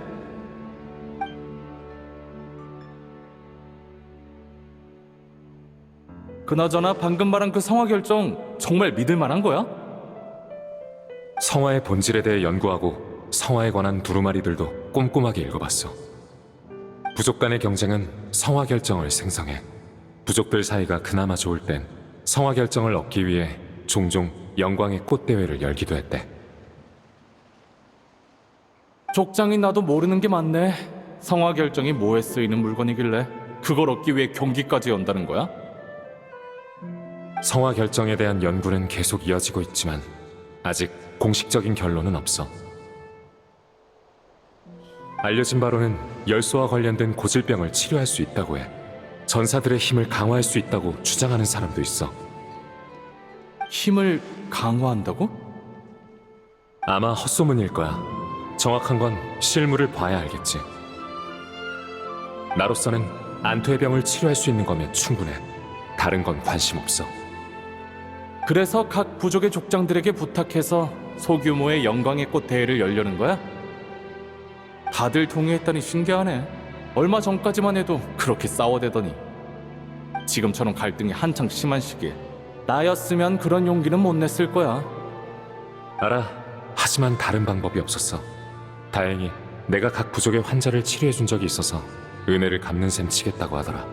그나저나 방금 말한 그 성화 결정 정말 믿을 만한 거야? 성화의 본질에 대해 연구하고 성화에 관한 두루마리들도 꼼꼼하게 읽어봤어. 부족 간의 경쟁은 성화 결정을 생성해. 부족들 사이가 그나마 좋을 땐 성화 결정을 얻기 위해 종종 영광의 꽃대회를 열기도 했대. 족장인 나도 모르는 게 많네. 성화 결정이 뭐에 쓰이는 물건이길래 그걸 얻기 위해 경기까지 연다는 거야? 성화 결정에 대한 연구는 계속 이어지고 있지만 아직 공식적인 결론은 없어. 알려진 바로는 열소와 관련된 고질병을 치료할 수 있다고 해. 전사들의 힘을 강화할 수 있다고 주장하는 사람도 있어. 힘을 강화한다고? 아마 헛소문일 거야. 정확한 건 실물을 봐야 알겠지. 나로서는 안토의 병을 치료할 수 있는 거면 충분해. 다른 건 관심 없어. 그래서 각 부족의 족장들에게 부탁해서 소규모의 영광의 꽃 대회를 열려는 거야? 다들 동의했다니 신기하네. 얼마 전까지만 해도 그렇게 싸워대더니 지금처럼 갈등이 한창 심한 시기에 나였으면 그런 용기는 못 냈을 거야. 알아. 하지만 다른 방법이 없었어. 다행히 내가 각 부족의 환자를 치료해 준 적이 있어서 은혜를 갚는 셈 치겠다고 하더라.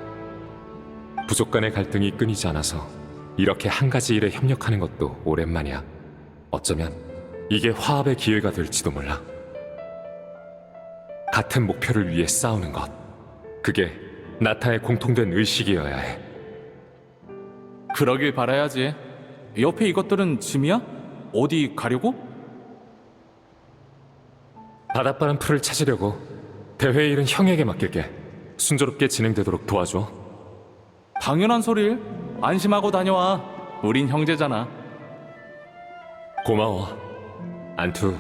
부족 간의 갈등이 끊이지 않아서 이렇게 한 가지 일에 협력하는 것도 오랜만이야. 어쩌면 이게 화합의 기회가 될지도 몰라. 같은 목표를 위해 싸우는 것. 그게 나타의 공통된 의식이어야 해. 그러길 바라야지. 옆에 이것들은 짐이야? 어디 가려고? 바닷바람 풀을 찾으려고. 대회 일은 형에게 맡길게. 순조롭게 진행되도록 도와줘. 당연한 소릴. 안심하고 다녀와. 우린 형제잖아. 고마워. 안투,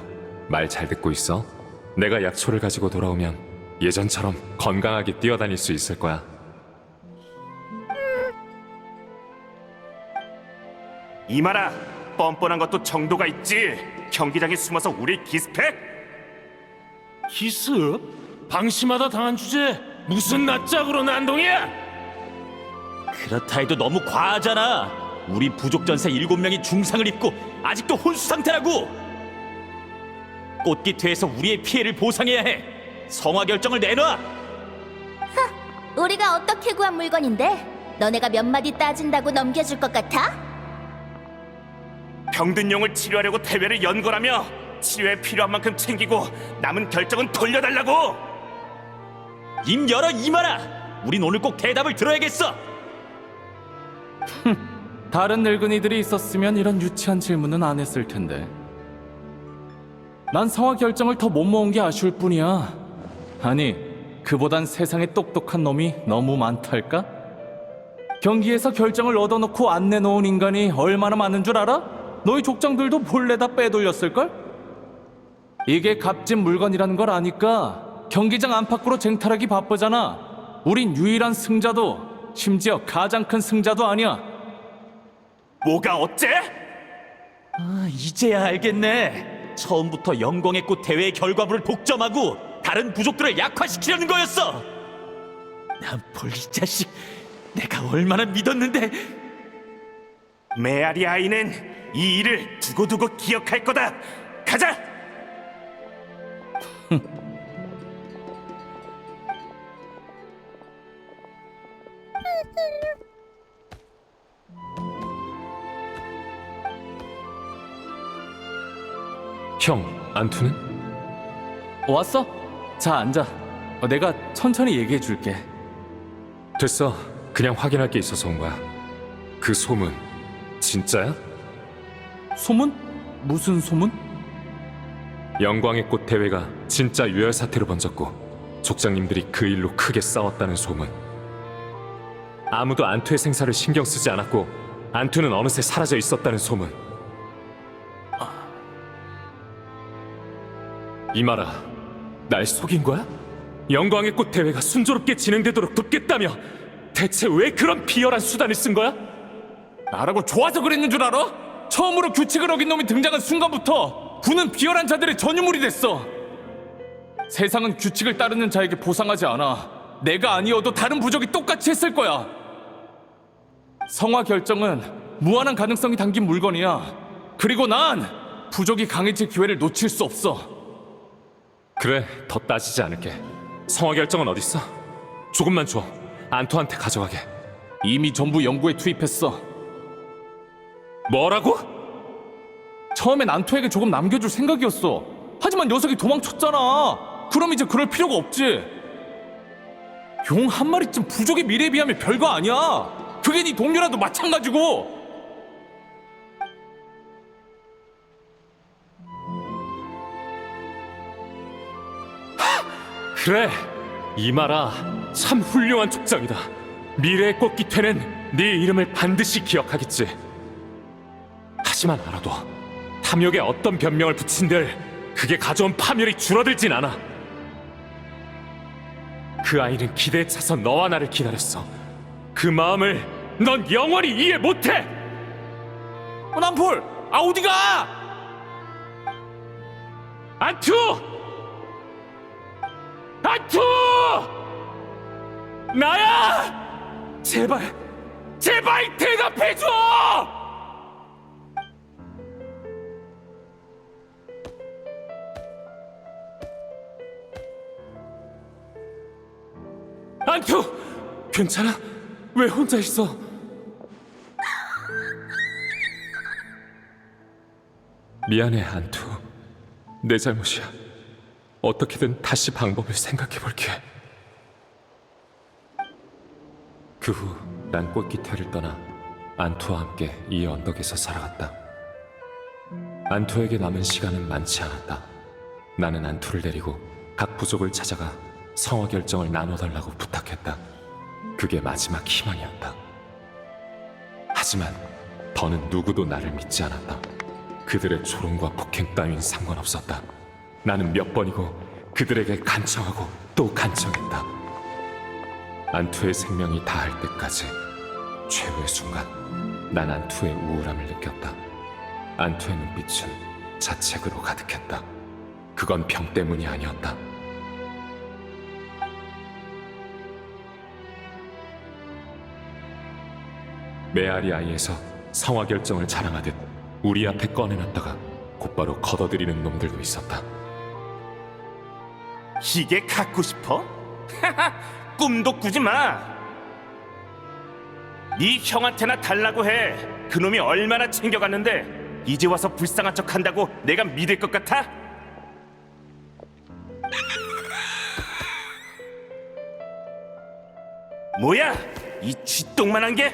말 잘 듣고 있어? 내가 약초를 가지고 돌아오면 예전처럼 건강하게 뛰어다닐 수 있을 거야. 이마라, 뻔뻔한 것도 정도가 있지. 경기장에 숨어서 우리 기습해? 기습? 방심하다 당한 주제 무슨 낯짝으로 난동이야? 그렇다 해도 너무 과하잖아. 우리 부족 전사 7명이 중상을 입고 아직도 혼수 상태라고. 꽃깃회에서 우리의 피해를 보상해야 해. 성화 결정을 내놔. 우리가 어떻게 구한 물건인데 너네가 몇 마디 따진다고 넘겨줄 것 같아? 병든 용을 치료하려고 대회를 연 거라며 치료에 필요한 만큼 챙기고 남은 결정은 돌려달라고. 입 열어 이마라. 우린 오늘 꼭 대답을 들어야겠어. 다른 늙은이들이 있었으면 이런 유치한 질문은 안 했을 텐데. 난 성화 결정을 더 못 모은 게 아쉬울 뿐이야. 아니, 그보단 세상에 똑똑한 놈이 너무 많달까? 경기에서 결정을 얻어놓고 안 내놓은 인간이 얼마나 많은 줄 알아? 너희 족장들도 몰래 다 빼돌렸을걸? 이게 값진 물건이라는 걸 아니까 경기장 안팎으로 쟁탈하기 바쁘잖아. 우린 유일한 승자도, 심지어 가장 큰 승자도 아니야. 뭐가 어째? 이제야 알겠네. 처음부터 영광의 꽃 대회의 결과물을 독점하고 다른 부족들을 약화시키려는 거였어. 난 볼 이 자식, 내가 얼마나 믿었는데. 메아리 아이는 이 일을 두고두고 기억할 거다. 가자. 형, 안투는? 왔어? 자, 앉아. 내가 천천히 얘기해 줄게. 됐어. 그냥 확인할 게 있어서 온 거야. 그 소문 진짜야? 소문? 무슨 소문? 영광의 꽃 대회가 진짜 유혈 사태로 번졌고 족장님들이 그 일로 크게 싸웠다는 소문. 아무도 안투의 생사를 신경 쓰지 않았고 안투는 어느새 사라져 있었다는 소문. 이마라, 날 속인 거야? 영광의 꽃 대회가 순조롭게 진행되도록 돕겠다며 대체 왜 그런 비열한 수단을 쓴 거야? 나라고 좋아서 그랬는 줄 알아? 처음으로 규칙을 어긴 놈이 등장한 순간부터 부는 비열한 자들의 전유물이 됐어. 세상은 규칙을 따르는 자에게 보상하지 않아. 내가 아니어도 다른 부족이 똑같이 했을 거야. 성화 결정은 무한한 가능성이 담긴 물건이야. 그리고 난 부족이 강해질 기회를 놓칠 수 없어. 그래, 더 따지지 않을게. 성화 결정은 어딨어? 조금만 줘. 안토한테 가져가게. 이미 전부 연구에 투입했어. 뭐라고? 처음엔 안토에게 조금 남겨줄 생각이었어. 하지만 녀석이 도망쳤잖아. 그럼 이제 그럴 필요가 없지. 용 한 마리쯤 부족의 미래에 비하면 별거 아니야. 그게 네 동료라도 마찬가지고. 그래, 이마라 참 훌륭한 족장이다. 미래의 꽃깃태는 네 이름을 반드시 기억하겠지. 하지만 알아둬, 탐욕에 어떤 변명을 붙인들 그게 가져온 파멸이 줄어들진 않아. 그 아이는 기대에 차서 너와 나를 기다렸어. 그 마음을 넌 영원히 이해 못해. 남폴, 어디가? 안투! 안투! 나야! 제발, 제발 대답해줘! 안투! 괜찮아? 왜 혼자 있어? 미안해, 안투. 내 잘못이야. 어떻게든 다시 방법을 생각해볼게. 그 후 난 꽃깃태를 떠나 안투와 함께 이 언덕에서 살아갔다. 안투에게 남은 시간은 많지 않았다. 나는 안투를 데리고 각 부족을 찾아가 성화 결정을 나눠달라고 부탁했다. 그게 마지막 희망이었다. 하지만 더는 누구도 나를 믿지 않았다. 그들의 조롱과 폭행 따윈 상관없었다. 나는 몇 번이고 그들에게 간청하고 또 간청했다. 안투의 생명이 다할 때까지. 최후의 순간 난 안투의 우울함을 느꼈다. 안투의 눈빛은 자책으로 가득했다. 그건 병 때문이 아니었다. 메아리 아이에서 성화 결정을 자랑하듯 우리 앞에 꺼내놨다가 곧바로 걷어들이는 놈들도 있었다. 이게 갖고 싶어? 꿈도 꾸지 마. 네 형한테나 달라고 해. 그놈이 얼마나 챙겨갔는데 이제 와서 불쌍한 척한다고 내가 믿을 것 같아? 뭐야? 이 쥐똥만한 게?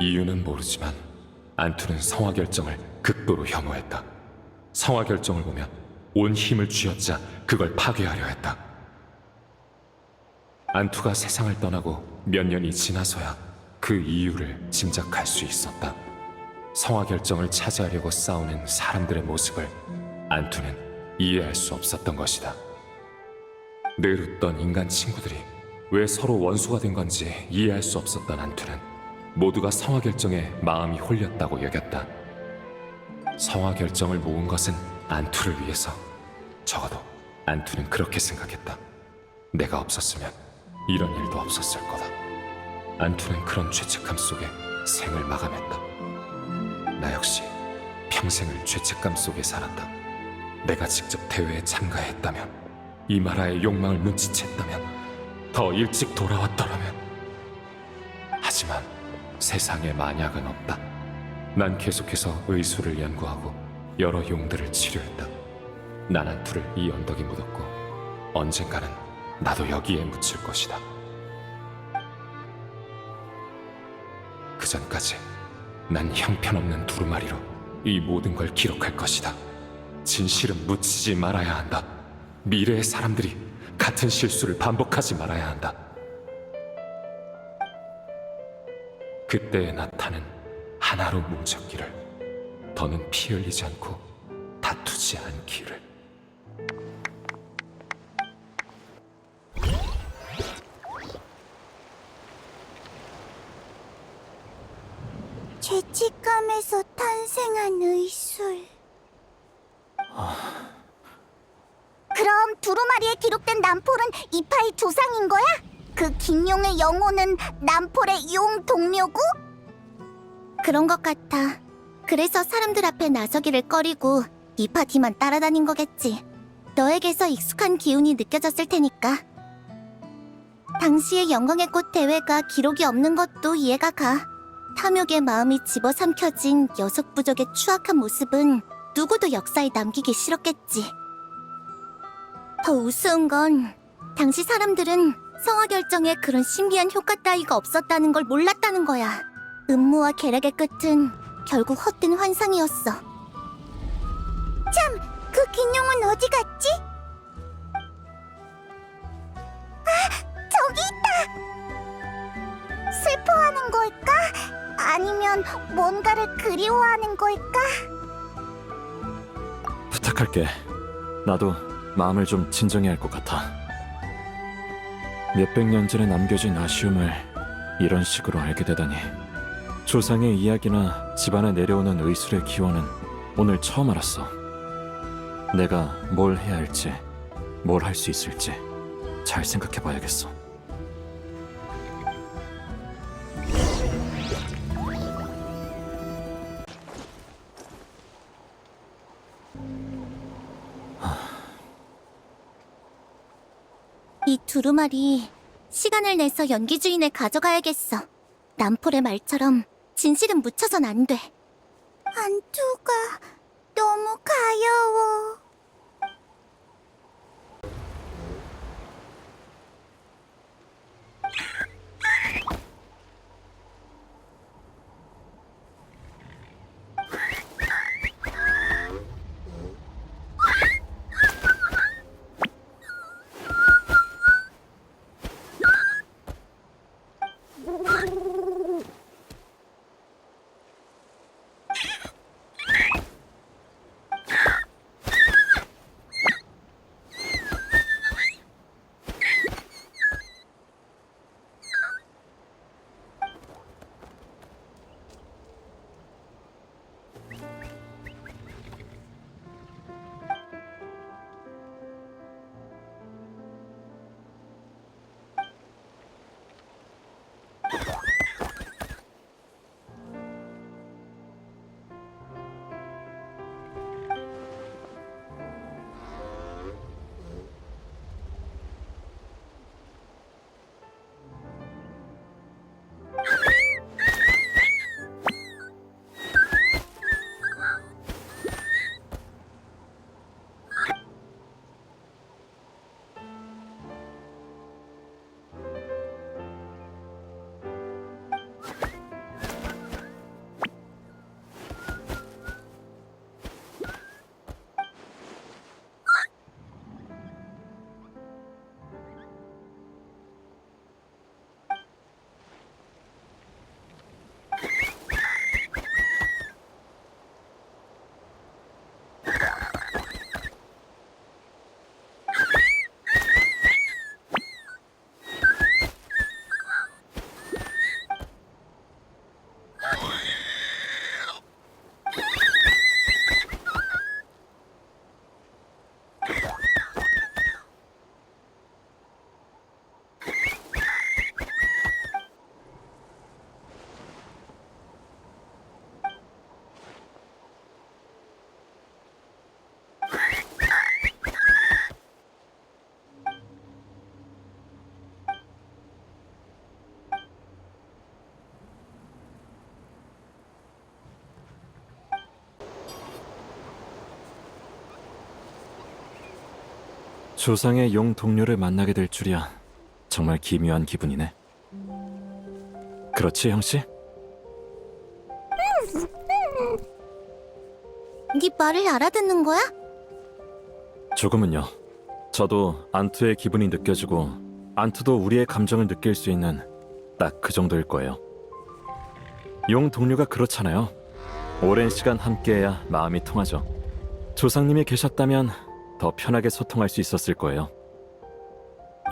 이유는 모르지만 안투는 성화 결정을 극도로 혐오했다. 성화 결정을 보면 온 힘을 쥐어짜 그걸 파괴하려 했다. 안투가 세상을 떠나고 몇 년이 지나서야 그 이유를 짐작할 수 있었다. 성화 결정을 차지하려고 싸우는 사람들의 모습을 안투는 이해할 수 없었던 것이다. 늘 웃던 인간 친구들이 왜 서로 원수가 된 건지 이해할 수 없었던 안투는 모두가 성화 결정에 마음이 홀렸다고 여겼다. 성화 결정을 모은 것은 안투를 위해서. 적어도 안투는 그렇게 생각했다. 내가 없었으면 이런 일도 없었을 거다. 안투는 그런 죄책감 속에 생을 마감했다. 나 역시 평생을 죄책감 속에 살았다. 내가 직접 대회에 참가했다면, 이마라의 욕망을 눈치챘다면, 더 일찍 돌아왔더라면. 하지만 세상에 만약은 없다. 난 계속해서 의술을 연구하고 여러 용들을 치료했다. 난 안투를 이 언덕에 묻었고 언젠가는 나도 여기에 묻힐 것이다. 그 전까지 난 형편없는 두루마리로 이 모든 걸 기록할 것이다. 진실은 묻히지 말아야 한다. 미래의 사람들이 같은 실수를 반복하지 말아야 한다. 그때의 나타는 하나로 뭉쳤기를, 더는 피 흘리지 않고 다투지 않기를. 죄책감에서 탄생한 의술. 그럼 두루마리에 기록된 남폴은 이파의 조상인 거야? 그 긴 용의 영혼은 남폴의 용 동료고? 그런 것 같아. 그래서 사람들 앞에 나서기를 꺼리고 이파 뒤만 따라다닌 거겠지. 너에게서 익숙한 기운이 느껴졌을 테니까. 당시의 영광의 꽃 대회가 기록이 없는 것도 이해가 가. 탐욕의 마음이 집어삼켜진 녀석 부족의 추악한 모습은 누구도 역사에 남기기 싫었겠지. 더 우스운 건 당시 사람들은 성화 결정에 그런 신비한 효과 따위가 없었다는 걸 몰랐다는 거야. 음모와 계략의 끝은 결국 헛된 환상이었어. 참, 그 긴 용은 어디 갔지? 아, 저기 있다! 슬퍼하는 걸까? 아니면 뭔가를 그리워하는 걸까? 부탁할게. 나도 마음을 좀 진정해야 할 것 같아. 몇백 년 전에 남겨진 아쉬움을 이런 식으로 알게 되다니. 조상의 이야기나 집안에 내려오는 의술의 기원은 오늘 처음 알았어. 내가 뭘 해야 할지, 뭘 할 수 있을지 잘 생각해봐야겠어. 이 두루마리 시간을 내서 연기 주인에 가져가야겠어. 남폴의 말처럼 진실은 묻혀선 안 돼. 안투가 너무 가여워. 조상의 용 동료를 만나게 될 줄이야. 정말 기묘한 기분이네. 그렇지, 형씨? 네 말을 알아듣는 거야? 조금은요. 저도 안투의 기분이 느껴지고 안투도 우리의 감정을 느낄 수 있는 딱 그 정도일 거예요. 용 동료가 그렇잖아요. 오랜 시간 함께해야 마음이 통하죠. 조상님이 계셨다면 더 편하게 소통할 수 있었을 거예요.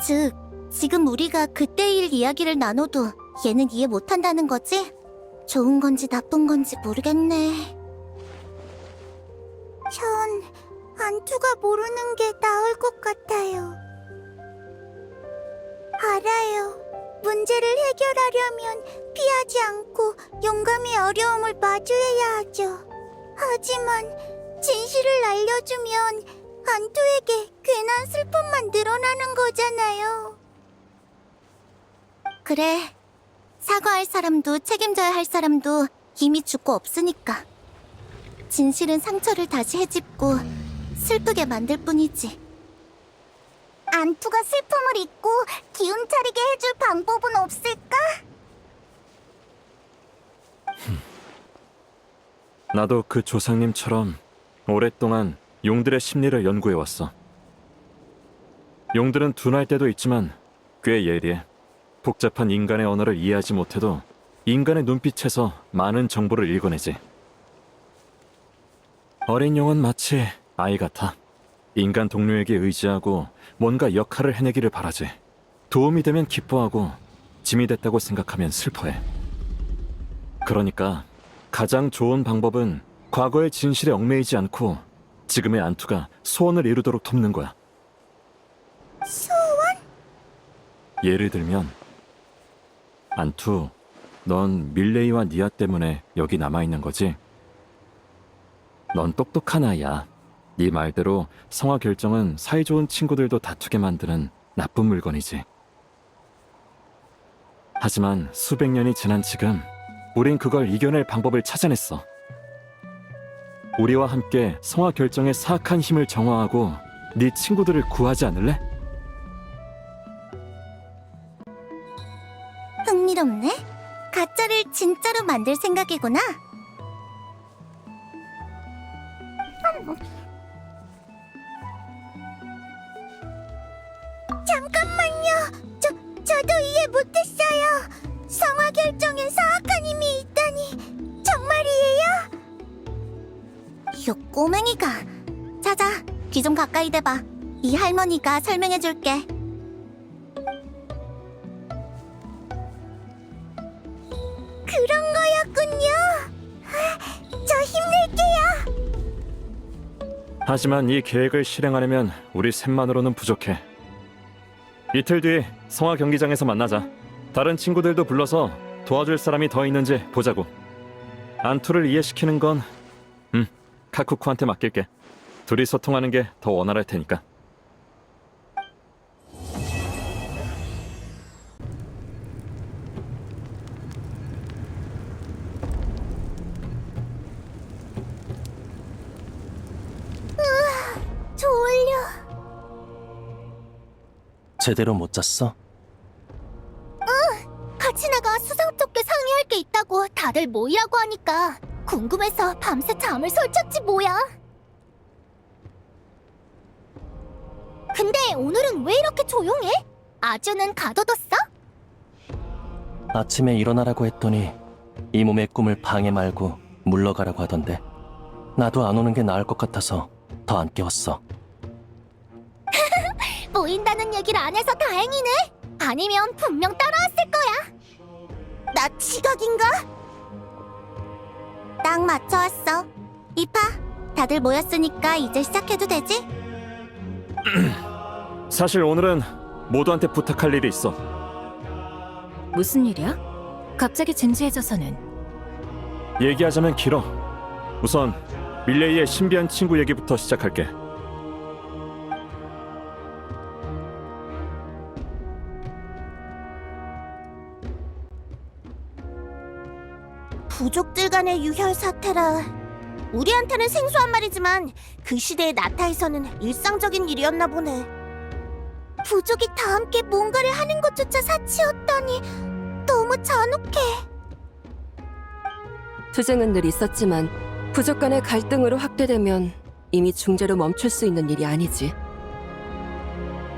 즉, 지금 우리가 그때 일 이야기를 나눠도 얘는 이해 못한다는 거지? 좋은 건지 나쁜 건지 모르겠네. 전 안투가 모르는 게 나을 것 같아요. 알아요. 문제를 해결하려면 피하지 않고 용감히 어려움을 마주해야 하죠. 하지만 진실을 알려주면 안투에게 괜한 슬픔만 늘어나는 거잖아요. 그래. 사과할 사람도 책임져야 할 사람도 이미 죽고 없으니까. 진실은 상처를 다시 헤집고 슬프게 만들 뿐이지. 안투가 슬픔을 잊고 기운 차리게 해줄 방법은 없을까? 나도 그 조상님처럼 오랫동안 용들의 심리를 연구해왔어. 용들은 둔할 때도 있지만 꽤 예리해. 복잡한 인간의 언어를 이해하지 못해도 인간의 눈빛에서 많은 정보를 읽어내지. 어린 용은 마치 아이 같아. 인간 동료에게 의지하고 뭔가 역할을 해내기를 바라지. 도움이 되면 기뻐하고 짐이 됐다고 생각하면 슬퍼해. 그러니까 가장 좋은 방법은 과거의 진실에 얽매이지 않고 지금의 안투가 소원을 이루도록 돕는 거야. 소원? 예를 들면 안투, 넌 밀레이와 니아 때문에 여기 남아있는 거지? 넌 똑똑한 아이야. 네 말대로 성화 결정은 사이좋은 친구들도 다투게 만드는 나쁜 물건이지. 하지만 수백 년이 지난 지금 우린 그걸 이겨낼 방법을 찾아냈어. 우리와 함께 성화 결정의 사악한 힘을 정화하고 네 친구들을 구하지 않을래? 흥미롭네. 가짜를 진짜로 만들 생각이구나. 잠깐만요. 저도 이해 못했어요. 성화 결정엔 사악한 힘이 있다니. 정말이에요? 이 꼬맹이가. 자자, 귀 좀 가까이 대봐. 이 할머니가 설명해줄게. 그런 거였군요. 저 힘낼게요. 하지만 이 계획을 실행하려면 우리 셋만으로는 부족해. 이틀 뒤 성화 경기장에서 만나자. 다른 친구들도 불러서 도와줄 사람이 더 있는지 보자고. 안투를 이해시키는 건 카쿠쿠한테 맡길게. 둘이 소통하는 게 더 원활할 테니까. 졸려. 제대로 못 잤어? 같이 나가 수상 쪽에 상의할 게 있다고 다들 모이라고 하니까 궁금해서 밤새 잠을 설쳤지 뭐야. 근데 오늘은 왜 이렇게 조용해? 아주는 가둬뒀어? 아침에 일어나라고 했더니 이 몸의 꿈을 방해 말고 물러가라고 하던데 나도 안 오는 게 나을 것 같아서 더 안 깨웠어. 모인다는 얘기를 안 해서 다행이네. 아니면 분명 따라왔을 거야. 나 지각인가? 딱 맞춰 왔어. 이파, 다들 모였으니까 이제 시작해도 되지? 사실 오늘은 모두한테 부탁할 일이 있어. 무슨 일이야? 갑자기 진지해져서는. 얘기하자면 길어. 우선 밀레이의 신비한 친구 얘기부터 시작할게. 부족들 간의 유혈 사태라. 우리한테는 생소한 말이지만 그 시대의 나타에서는 일상적인 일이었나 보네. 부족이 다 함께 뭔가를 하는 것조차 사치였다니 너무 잔혹해. 투쟁은 늘 있었지만 부족 간의 갈등으로 확대되면 이미 중재로 멈출 수 있는 일이 아니지.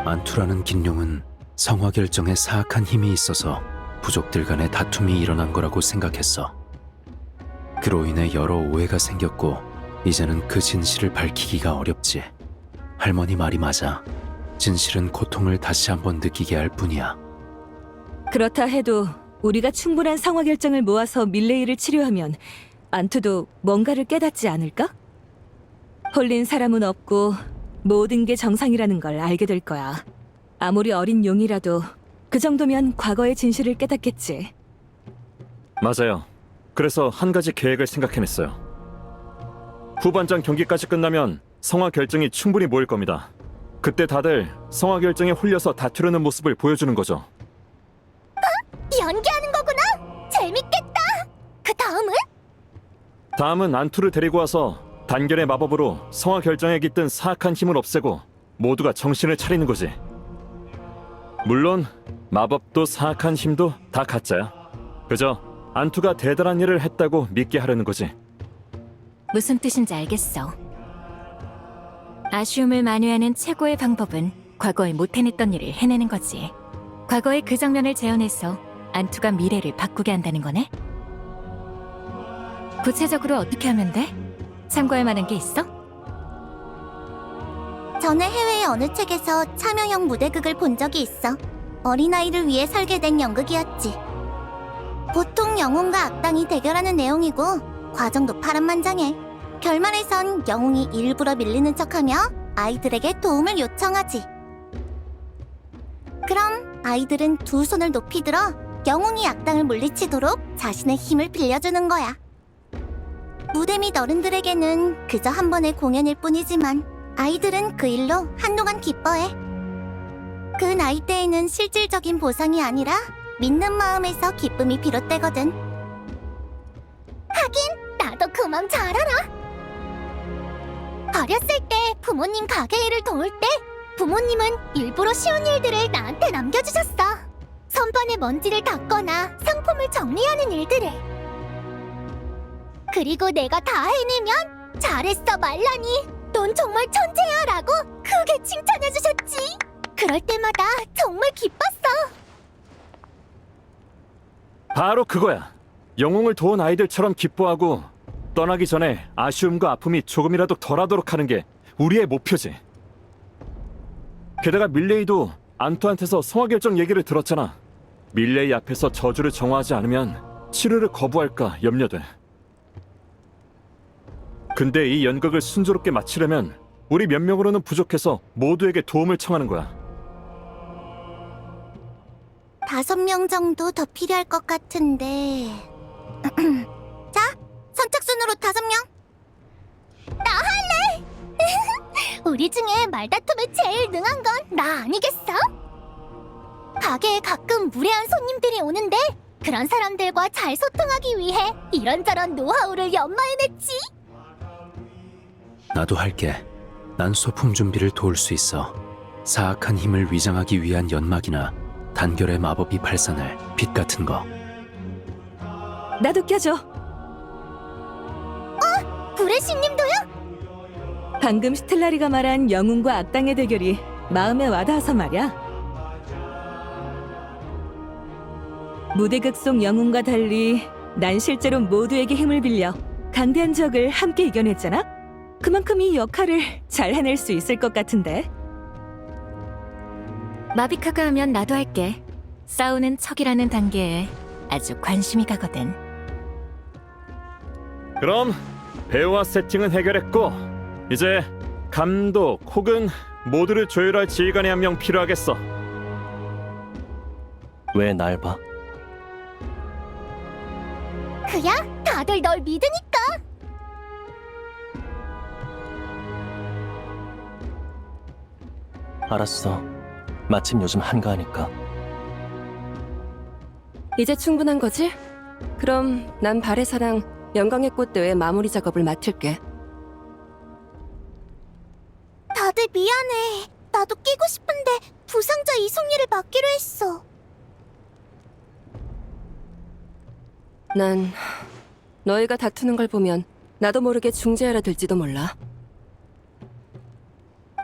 안투라는 긴룡은 성화 결정에 사악한 힘이 있어서 부족들 간의 다툼이 일어난 거라고 생각했어. 그로 인해 여러 오해가 생겼고 이제는 그 진실을 밝히기가 어렵지. 할머니 말이 맞아. 진실은 고통을 다시 한번 느끼게 할 뿐이야. 그렇다 해도 우리가 충분한 성화 결정을 모아서 밀레이를 치료하면 안투도 뭔가를 깨닫지 않을까? 홀린 사람은 없고 모든 게 정상이라는 걸 알게 될 거야. 아무리 어린 용이라도 그 정도면 과거의 진실을 깨닫겠지. 맞아요. 그래서 한 가지 계획을 생각해냈어요. 후반전 경기까지 끝나면 성화 결정이 충분히 모일 겁니다. 그때 다들 성화 결정에 홀려서 다투려는 모습을 보여주는 거죠. 연기하는 거구나. 재밌겠다. 그 다음은? 다음은 안투를 데리고 와서 단결의 마법으로 성화 결정에 깃든 사악한 힘을 없애고 모두가 정신을 차리는 거지. 물론 마법도 사악한 힘도 다 가짜야. 그저 안투가 대단한 일을 했다고 믿게 하려는 거지. 무슨 뜻인지 알겠어. 아쉬움을 만회하는 최고의 방법은 과거에 못 해냈던 일을 해내는 거지. 과거의 그 장면을 재현해서 안투가 미래를 바꾸게 한다는 거네? 구체적으로 어떻게 하면 돼? 참고할 만한 게 있어? 전에 해외의 어느 책에서 참여형 무대극을 본 적이 있어. 어린아이를 위해 설계된 연극이었지. 보통 영웅과 악당이 대결하는 내용이고 과정도 파란만장해. 결말에선 영웅이 일부러 밀리는 척하며 아이들에게 도움을 요청하지. 그럼 아이들은 두 손을 높이 들어 영웅이 악당을 물리치도록 자신의 힘을 빌려주는 거야. 무대 및 어른들에게는 그저 한 번의 공연일 뿐이지만 아이들은 그 일로 한동안 기뻐해. 그 나이대에는 실질적인 보상이 아니라 믿는 마음에서 기쁨이 비롯되거든. 하긴 나도 그 맘 잘 알아. 어렸을 때 부모님 가게 일을 도울 때 부모님은 일부러 쉬운 일들을 나한테 남겨주셨어. 선반에 먼지를 닦거나 상품을 정리하는 일들을. 그리고 내가 다 해내면 잘했어 말라니, 넌 정말 천재야 라고 크게 칭찬해주셨지. 그럴 때마다 정말 기뻤어. 바로 그거야. 영웅을 도운 아이들처럼 기뻐하고 떠나기 전에 아쉬움과 아픔이 조금이라도 덜하도록 하는 게 우리의 목표지. 게다가 밀레이도 안투한테서 성화 결정 얘기를 들었잖아. 밀레이 앞에서 저주를 정화하지 않으면 치료를 거부할까 염려돼. 근데 이 연극을 순조롭게 마치려면 우리 몇 명으로는 부족해서 모두에게 도움을 청하는 거야. 5명 정도 더 필요할 것 같은데. 자, 선착순으로 5명. 나 할래. 우리 중에 말다툼에 제일 능한 건 나 아니겠어? 가게에 가끔 무례한 손님들이 오는데 그런 사람들과 잘 소통하기 위해 이런저런 노하우를 연마해냈지. 나도 할게. 난 소품 준비를 도울 수 있어. 사악한 힘을 위장하기 위한 연막이나 단결의 마법이 발산할 빛 같은 거. 나도 껴줘. 브레시님도요? 방금 스텔라리가 말한 영웅과 악당의 대결이 마음에 와닿아서 말이야. 무대극 속 영웅과 달리 난 실제로 모두에게 힘을 빌려 강대한 적을 함께 이겨냈잖아? 그만큼 이 역할을 잘 해낼 수 있을 것 같은데. 마비카가 하면 나도 할게. 싸우는 척이라는 단계에 아주 관심이 가거든. 그럼 배우와 세팅은 해결했고 이제 감독 혹은 모두를 조율할 지휘관이 한 명 필요하겠어. 왜 날 봐? 그야 다들 널 믿으니까. 알았어. 마침 요즘 한가하니까. 이제 충분한 거지? 그럼 난 발의 사랑 영광의 꽃 대회 마무리 작업을 맡을게. 다들 미안해. 나도 끼고 싶은데 부상자 이송리를 맡기로 했어. 난 너희가 다투는 걸 보면 나도 모르게 중재하라 될지도 몰라.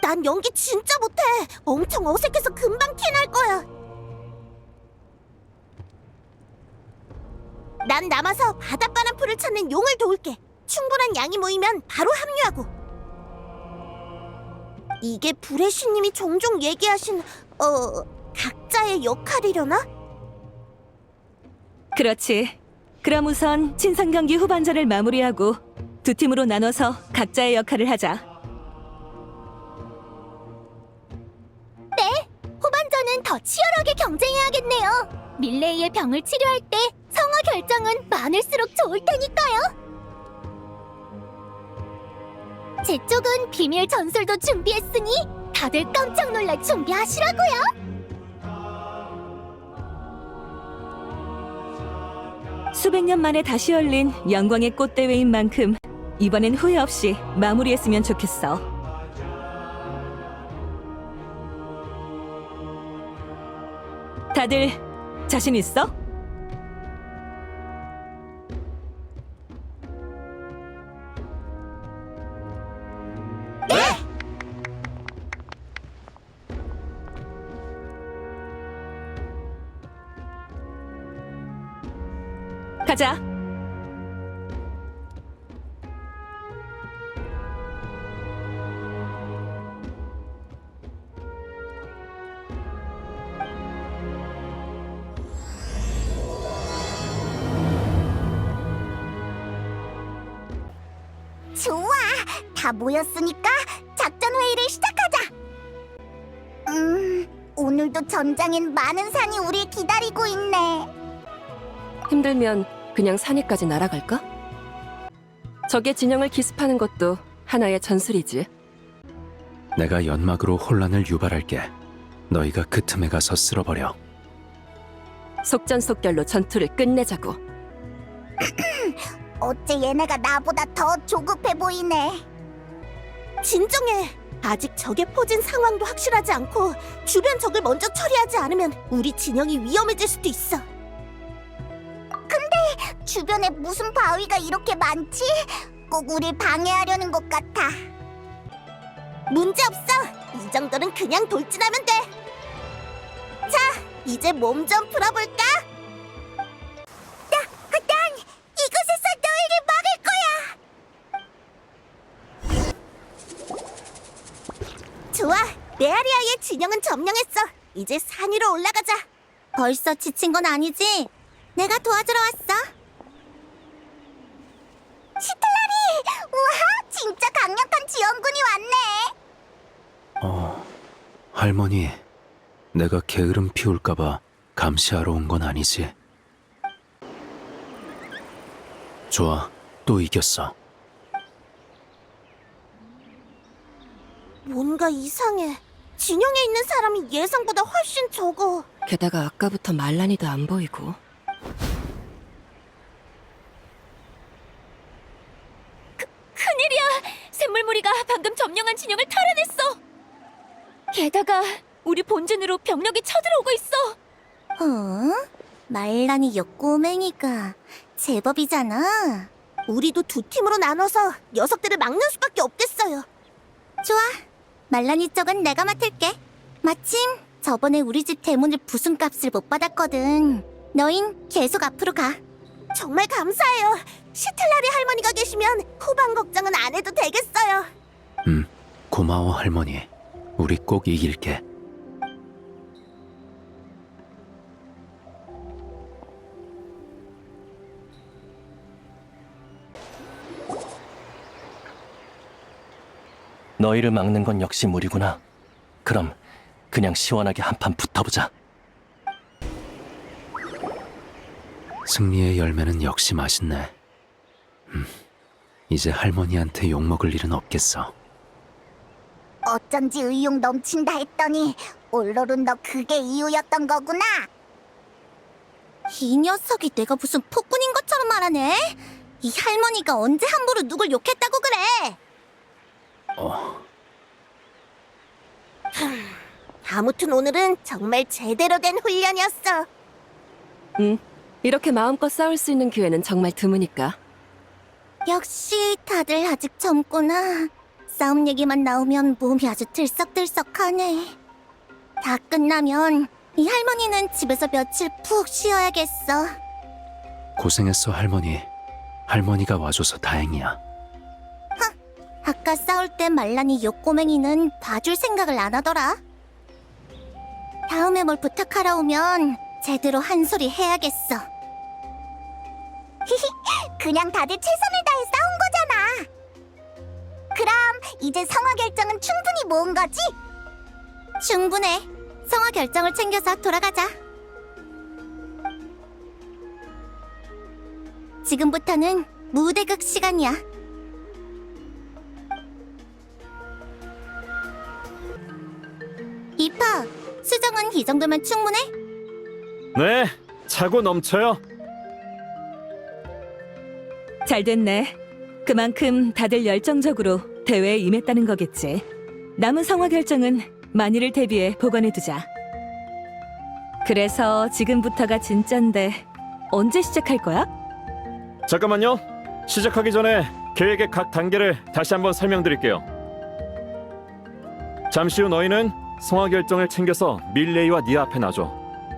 난 연기 진짜 못해. 엄청 어색해서 금방 티날 거야. 난 남아서 바닷바람 풀을 찾는 용을 도울게. 충분한 양이 모이면 바로 합류하고. 이게 브레시님이 종종 얘기하신 각자의 역할이려나? 그렇지. 그럼 우선 친선 경기 후반전을 마무리하고 두 팀으로 나눠서 각자의 역할을 하자. 네, 후반전은 더 치열하게 경쟁해야겠네요. 밀레이의 병을 치료할 때 성화 결정은 많을수록 좋을 테니까요. 제 쪽은 비밀 전술도 준비했으니 다들 깜짝 놀랄 준비하시라고요. 수백 년 만에 다시 열린 영광의 꽃대회인 만큼 이번엔 후회 없이 마무리했으면 좋겠어. 다들 자신 있어? 가자. 좋아, 다 모였으니까 작전 회의를 시작하자. 오늘도 전장엔 많은 산이 우릴 기다리고 있네. 힘들면 그냥 산위까지 날아갈까? 적의 진영을 기습하는 것도 하나의 전술이지. 내가 연막으로 혼란을 유발할게. 너희가 그 틈에 가서 쓸어버려. 속전속결로 전투를 끝내자고. 어째 얘네가 나보다 더 조급해 보이네. 진정해. 아직 적의 포진 상황도 확실하지 않고 주변 적을 먼저 처리하지 않으면 우리 진영이 위험해질 수도 있어. 근데 주변에 무슨 바위가 이렇게 많지? 꼭 우릴 방해하려는 것 같아. 문제없어. 이 정도는 그냥 돌진하면 돼. 자, 이제 몸 좀 풀어볼까? 난 이곳에서 너희를 막을 거야. 좋아, 메아리아의 진영은 점령했어. 이제 산 위로 올라가자. 벌써 지친 건 아니지? 내가 도와주러 왔어. 시틀라리! 우와, 진짜 강력한 지원군이 왔네. 할머니, 내가 게으름 피울까봐 감시하러 온 건 아니지? 좋아, 또 이겼어. 뭔가 이상해. 진영에 있는 사람이 예상보다 훨씬 적어. 게다가 아까부터 말란이도 안 보이고. 큰일이야! 샘물무리가 방금 점령한 진영을 탈환했어! 게다가 우리 본진으로 병력이 쳐들어오고 있어! 말란이 옆꼬맹이가 제법이잖아. 우리도 두 팀으로 나눠서 녀석들을 막는 수밖에 없겠어요. 좋아, 말란이 쪽은 내가 맡을게. 마침 저번에 우리 집 대문을 부순 값을 못 받았거든. 너흰 계속 앞으로 가. 정말 감사해요. 시틀라리 할머니가 계시면 후반 걱정은 안 해도 되겠어요. 고마워, 할머니. 우리 꼭 이길게. 너희를 막는 건 역시 무리구나. 그럼 그냥 시원하게 한판 붙어보자. 승리의 열매는 역시 맛있네. 이제 할머니한테 욕먹을 일은 없겠어. 어쩐지 의욕 넘친다 했더니 올로른 너 그게 이유였던 거구나. 이 녀석이 내가 무슨 폭군인 것처럼 말하네. 이 할머니가 언제 함부로 누굴 욕했다고 그래. 아무튼 오늘은 정말 제대로 된 훈련이었어. 이렇게 마음껏 싸울 수 있는 기회는 정말 드무니까. 역시 다들 아직 젊구나. 싸움 얘기만 나오면 몸이 아주 들썩들썩하네. 다 끝나면 이 할머니는 집에서 며칠 푹 쉬어야겠어. 고생했어, 할머니. 할머니가 와줘서 다행이야. 아까 싸울 때 말란이 욕꼬맹이는 봐줄 생각을 안 하더라. 다음에 뭘 부탁하러 오면 제대로 한 소리 해야겠어. 그냥 다들 최선을 다해 싸운 거잖아. 그럼 이제 성화 결정은 충분히 모은 거지? 충분해. 성화 결정을 챙겨서 돌아가자. 지금부터는 무대극 시간이야. 이파, 수정은 이 정도면 충분해? 네, 차고 넘쳐요. 잘 됐네. 그만큼 다들 열정적으로 대회에 임했다는 거겠지. 남은 성화 결정은 만일을 대비해 보관해두자. 그래서 지금부터가 진짠데 언제 시작할 거야? 잠깐만요. 시작하기 전에 계획의 각 단계를 다시 한번 설명드릴게요. 잠시 후 너희는 성화 결정을 챙겨서 밀레이와 니아 앞에 놔줘.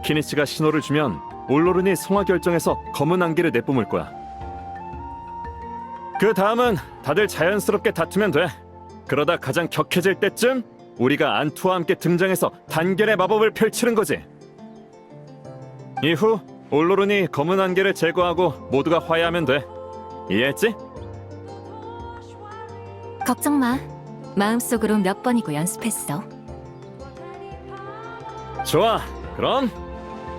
키니치가 신호를 주면 올로른이 성화 결정에서 검은 안개를 내뿜을 거야. 그 다음은 다들 자연스럽게 다투면 돼. 그러다 가장 격해질 때쯤 우리가 안투와 함께 등장해서 단결의 마법을 펼치는 거지. 이후 올로른이 검은 안개를 제거하고 모두가 화해하면 돼. 이해했지? 걱정 마. 마음속으로 몇 번이고 연습했어. 좋아. 그럼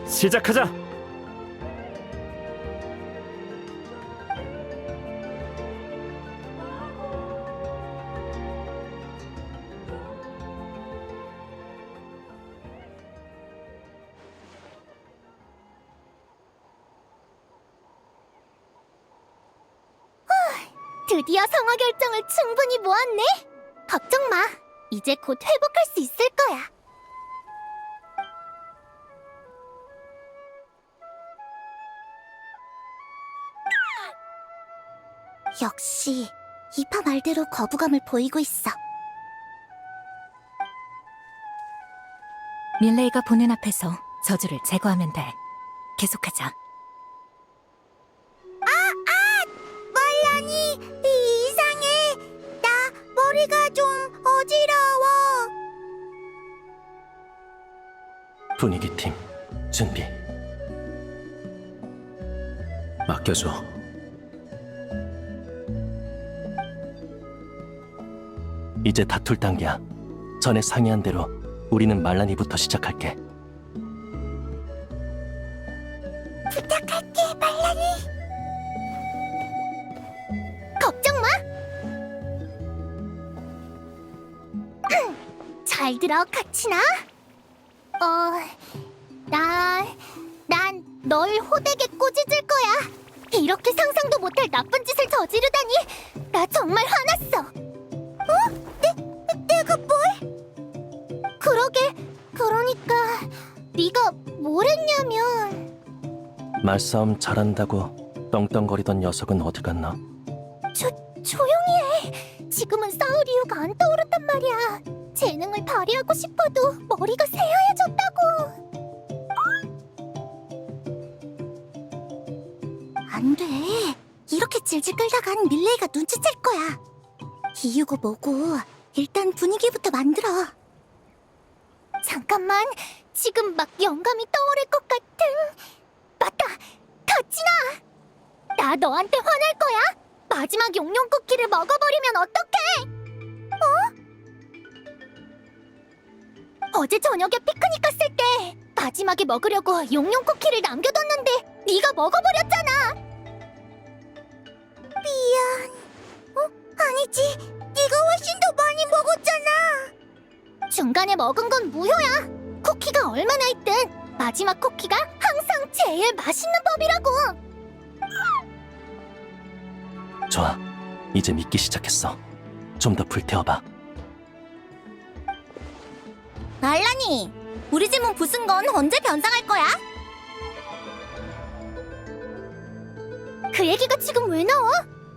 시작하자. 드디어 성화 결정을 충분히 모았네. 걱정 마. 이제 곧 회복할 수 있을 거야. 역시 이파 말대로 거부감을 보이고 있어. 밀레이가 보는 앞에서 저주를 제거하면 돼. 계속하자. 말라니 이상해. 나 머리가 좀 어지러워. 분위기팀 준비. 맡겨줘. 이제 다툴 단계야. 전에 상의한 대로 우리는 말라니부터 시작할게. 부탁할게, 말라니. 걱정 마. 잘 들어, 카치나. 난 널 호되게 꼬집을 거야. 이렇게 상상도 못할 나쁜 짓을 저지르다니. 나 정말 화났어. 내가 뭘? 그러게. 그러니까 네가 뭘 했냐면. 말싸움 잘한다고 떵떵거리던 녀석은 어디 갔나? 조용히 해. 지금은 싸울 이유가 안 떠오른단 말이야. 재능을 발휘하고 싶어도 머리가 새하얘졌다고. 안 돼. 이렇게 질질 끌다간 밀레이가 눈치챌 거야. 이유고 뭐고 일단 분위기부터 만들어. 잠깐만. 지금 막 영감이 떠오를 것 같은. 맞다. 카치나. 나 너한테 화낼 거야. 마지막 용룡 쿠키를 먹어버리면 어떡해? 어제 저녁에 피크닉 갔을 때 마지막에 먹으려고 용룡 쿠키를 남겨뒀는데 네가 먹어버렸잖아. 미안. 아니지. 네가 훨씬 더 많이 먹었잖아. 중간에 먹은 건 무효야. 쿠키가 얼마나 있든 마지막 쿠키가 항상 제일 맛있는 법이라고. 좋아. 이제 믿기 시작했어. 좀 더 불태워봐. 말라니, 우리 집은 부순 건 언제 변상할 거야? 그 얘기가 지금 왜 나와?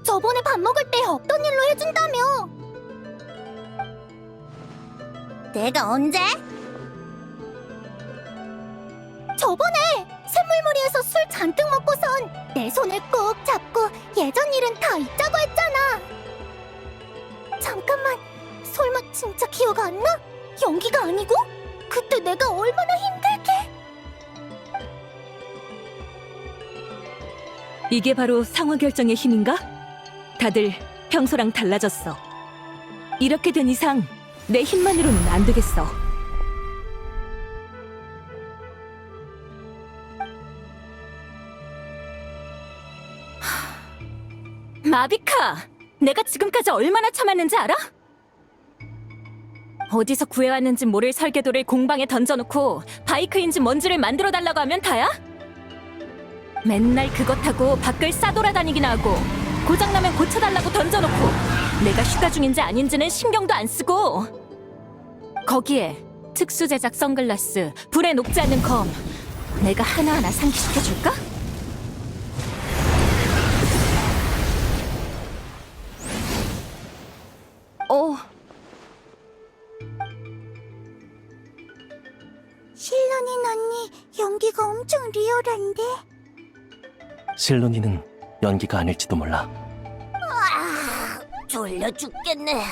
저번에 밥 먹을 때 없던 일로 해준다며. 내가 언제? 저번에 샘물무리에서 술 잔뜩 먹고선 내 손을 꼭 잡고 예전 일은 다 잊자고 했잖아. 잠깐만, 설마 진짜 기억 안 나? 연기가 아니고? 그때 내가 얼마나 힘들게. 이게 바로 상화 결정의 힘인가? 다들 평소랑 달라졌어. 이렇게 된 이상 내 힘만으로는 안 되겠어. 마비카! 내가 지금까지 얼마나 참았는지 알아? 어디서 구해왔는지 모를 설계도를 공방에 던져놓고 바이크 인진 뭔지를 만들어달라고 하면 다야? 맨날 그것 타고 밖을 싸돌아다니기나 하고 고장나면 고쳐달라고 던져놓고 내가 휴가 중인지 아닌지는 신경도 안 쓰고 거기에 특수 제작 선글라스, 불에 녹지 않는 검 내가 하나하나 상기시켜줄까? 실론인 언니 연기가 엄청 리얼한데? 실론이는 연기가 아닐지도 몰라. 졸려 죽겠네.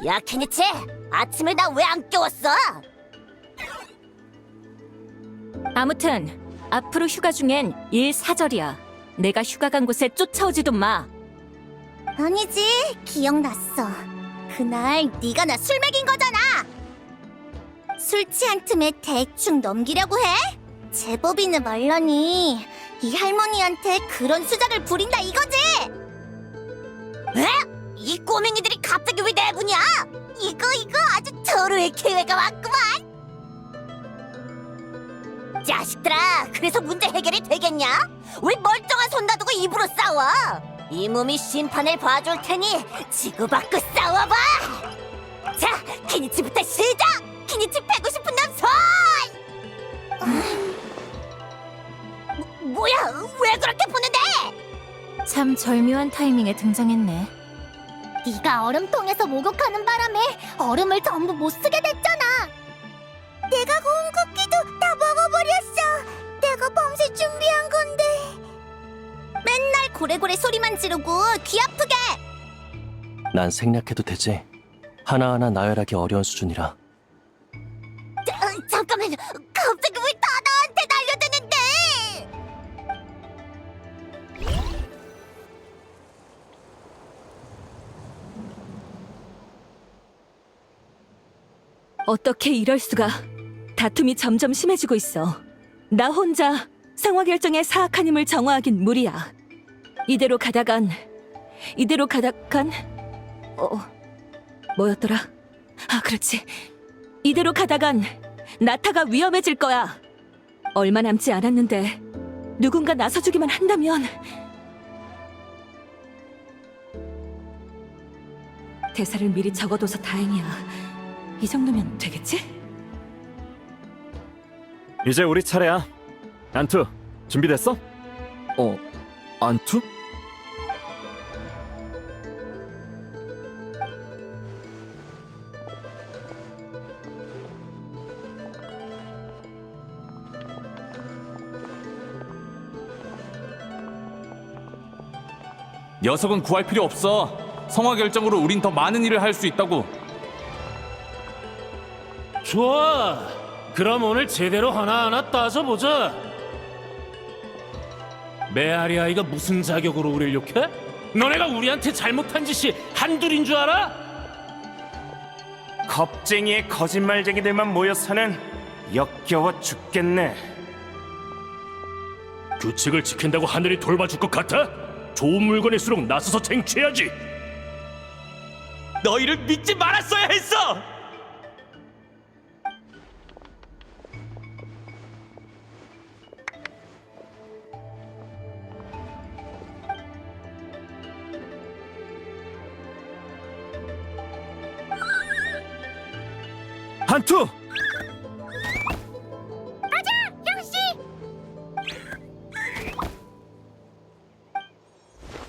야, 케니치! 아침에 나 왜 안 깨웠어? 아무튼 앞으로 휴가 중엔 일사절이야. 내가 휴가 간 곳에 쫓아오지도 마. 아니지, 기억났어. 그날 네가 나 술 먹인 거잖아. 술 취한 틈에 대충 넘기려고 해? 제법이네 말라니. 이 할머니한테 그런 수작을 부린다 이거지? 에? 이 꼬맹이들이 갑자기 왜 내분이야? 이거 아주 절호의 기회가 왔구만. 자식들아, 그래서 문제 해결이 되겠냐? 왜 멀쩡한 손 놔두고 입으로 싸워? 이 몸이 심판을 봐줄 테니 지구받고 싸워봐. 자, 키니치부터 시작! 키니치 패고 싶은 남 손! 뭐야, 왜 그렇게 보는데? 참 절묘한 타이밍에 등장했네. 네가 얼음통에서 목욕하는 바람에 얼음을 전부 못 쓰게 됐잖아. 내가 구운 쿠키도 다 먹어버렸어. 내가 밤새 준비한 건데. 맨날 고래고래 소리만 지르고 귀 아프게. 난 생략해도 되지. 하나하나 나열하기 어려운 수준이라. 잠깐만, 갑자기 왜 다 나한테 날려드는데? 어떻게 이럴 수가. 다툼이 점점 심해지고 있어. 나 혼자 상화 결정의 사악한 힘을 정화하긴 무리야. 이대로 가다간 뭐였더라? 아, 그렇지. 이대로 가다간 나타가 위험해질 거야. 얼마 남지 않았는데 누군가 나서주기만 한다면. 대사를 미리 적어둬서 다행이야. 이 정도면 되겠지? 이제 우리 차례야. 안투, 준비됐어? 안투? 녀석은 구할 필요 없어. 성화 결정으로 우린 더 많은 일을 할 수 있다고. 좋아. 그럼 오늘 제대로 하나하나 따져보자. 메아리아이가 무슨 자격으로 우릴 욕해? 너네가 우리한테 잘못한 짓이 한둘인 줄 알아? 겁쟁이의 거짓말쟁이들만 모여 사는 역겨워 죽겠네. 규칙을 지킨다고 하늘이 돌봐줄 것 같아? 좋은 물건일수록 나서서 쟁취해야지. 너희를 믿지 말았어야 했어. 한투!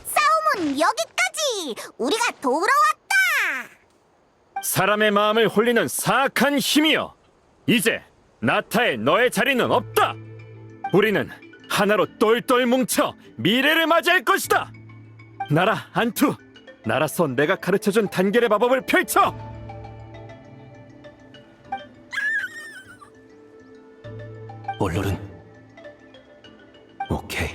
싸움은 여기까지. 우리가 돌아왔다. 사람의 마음을 홀리는 사악한 힘이여, 이제 나타에 너의 자리는 없다. 우리는 하나로 똘똘 뭉쳐 미래를 맞이할 것이다. 나라 안투, 나라서 내가 가르쳐준 단결의 마법을 펼쳐. 올롤은 오케이.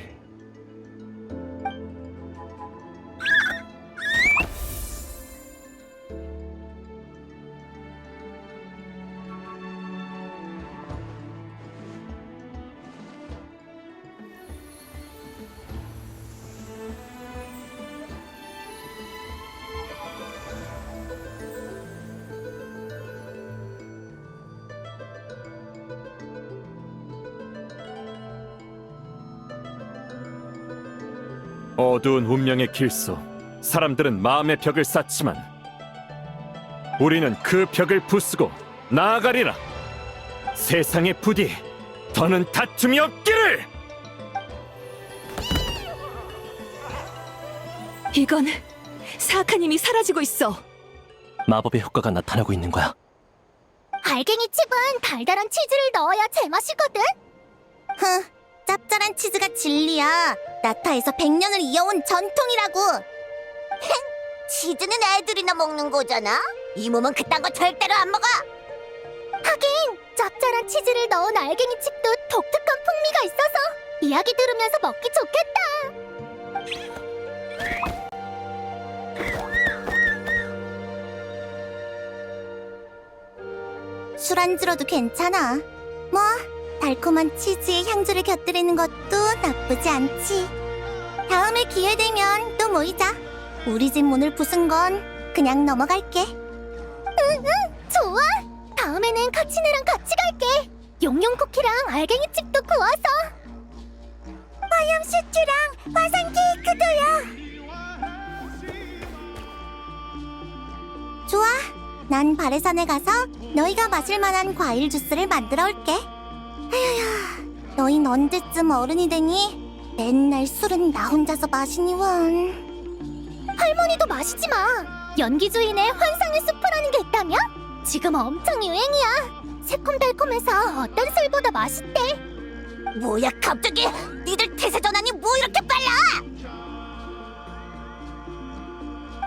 어두운 운명의 길속 사람들은 마음의 벽을 쌓지만 우리는 그 벽을 부수고 나아가리라. 세상의 부디 더는 다툼이 없기를. 이건 사악한 힘이 사라지고 있어. 마법의 효과가 나타나고 있는 거야. 알갱이 칩은 달달한 치즈를 넣어야 제맛이거든. 흥, 짭짤한 치즈가 진리야. 나타에서 100년을 이어온 전통이라고. 치즈는 애들이나 먹는 거잖아. 이 몸은 그딴 거 절대로 안 먹어. 하긴 짭짤한 치즈를 넣은 알갱이 칩도 독특한 풍미가 있어서 이야기 들으면서 먹기 좋겠다. 술안주로도 괜찮아. 뭐 달콤한 치즈의 향주를 곁들이는 것도 나쁘지 않지. 다음에 기회 되면 또 모이자. 우리 집 문을 부순 건 그냥 넘어갈게. 응, 좋아. 다음에는 카치네랑 같이 갈게. 용용 쿠키랑 알갱이 칩도 구워서. 화염 슈트랑 화산 케이크도요. 좋아. 난 바레산에 가서 너희가 마실 만한 과일 주스를 만들어 올게. 에휴, 너희 언제쯤 어른이 되니 맨날 술은 나 혼자서 마시니 원. 할머니도 마시지 마. 연기주인의 환상의 숲이라는 게 있다며? 지금 엄청 유행이야. 새콤달콤해서 어떤 술보다 맛있대. 뭐야 갑자기? 니들 태세 전환이 뭐 이렇게 빨라?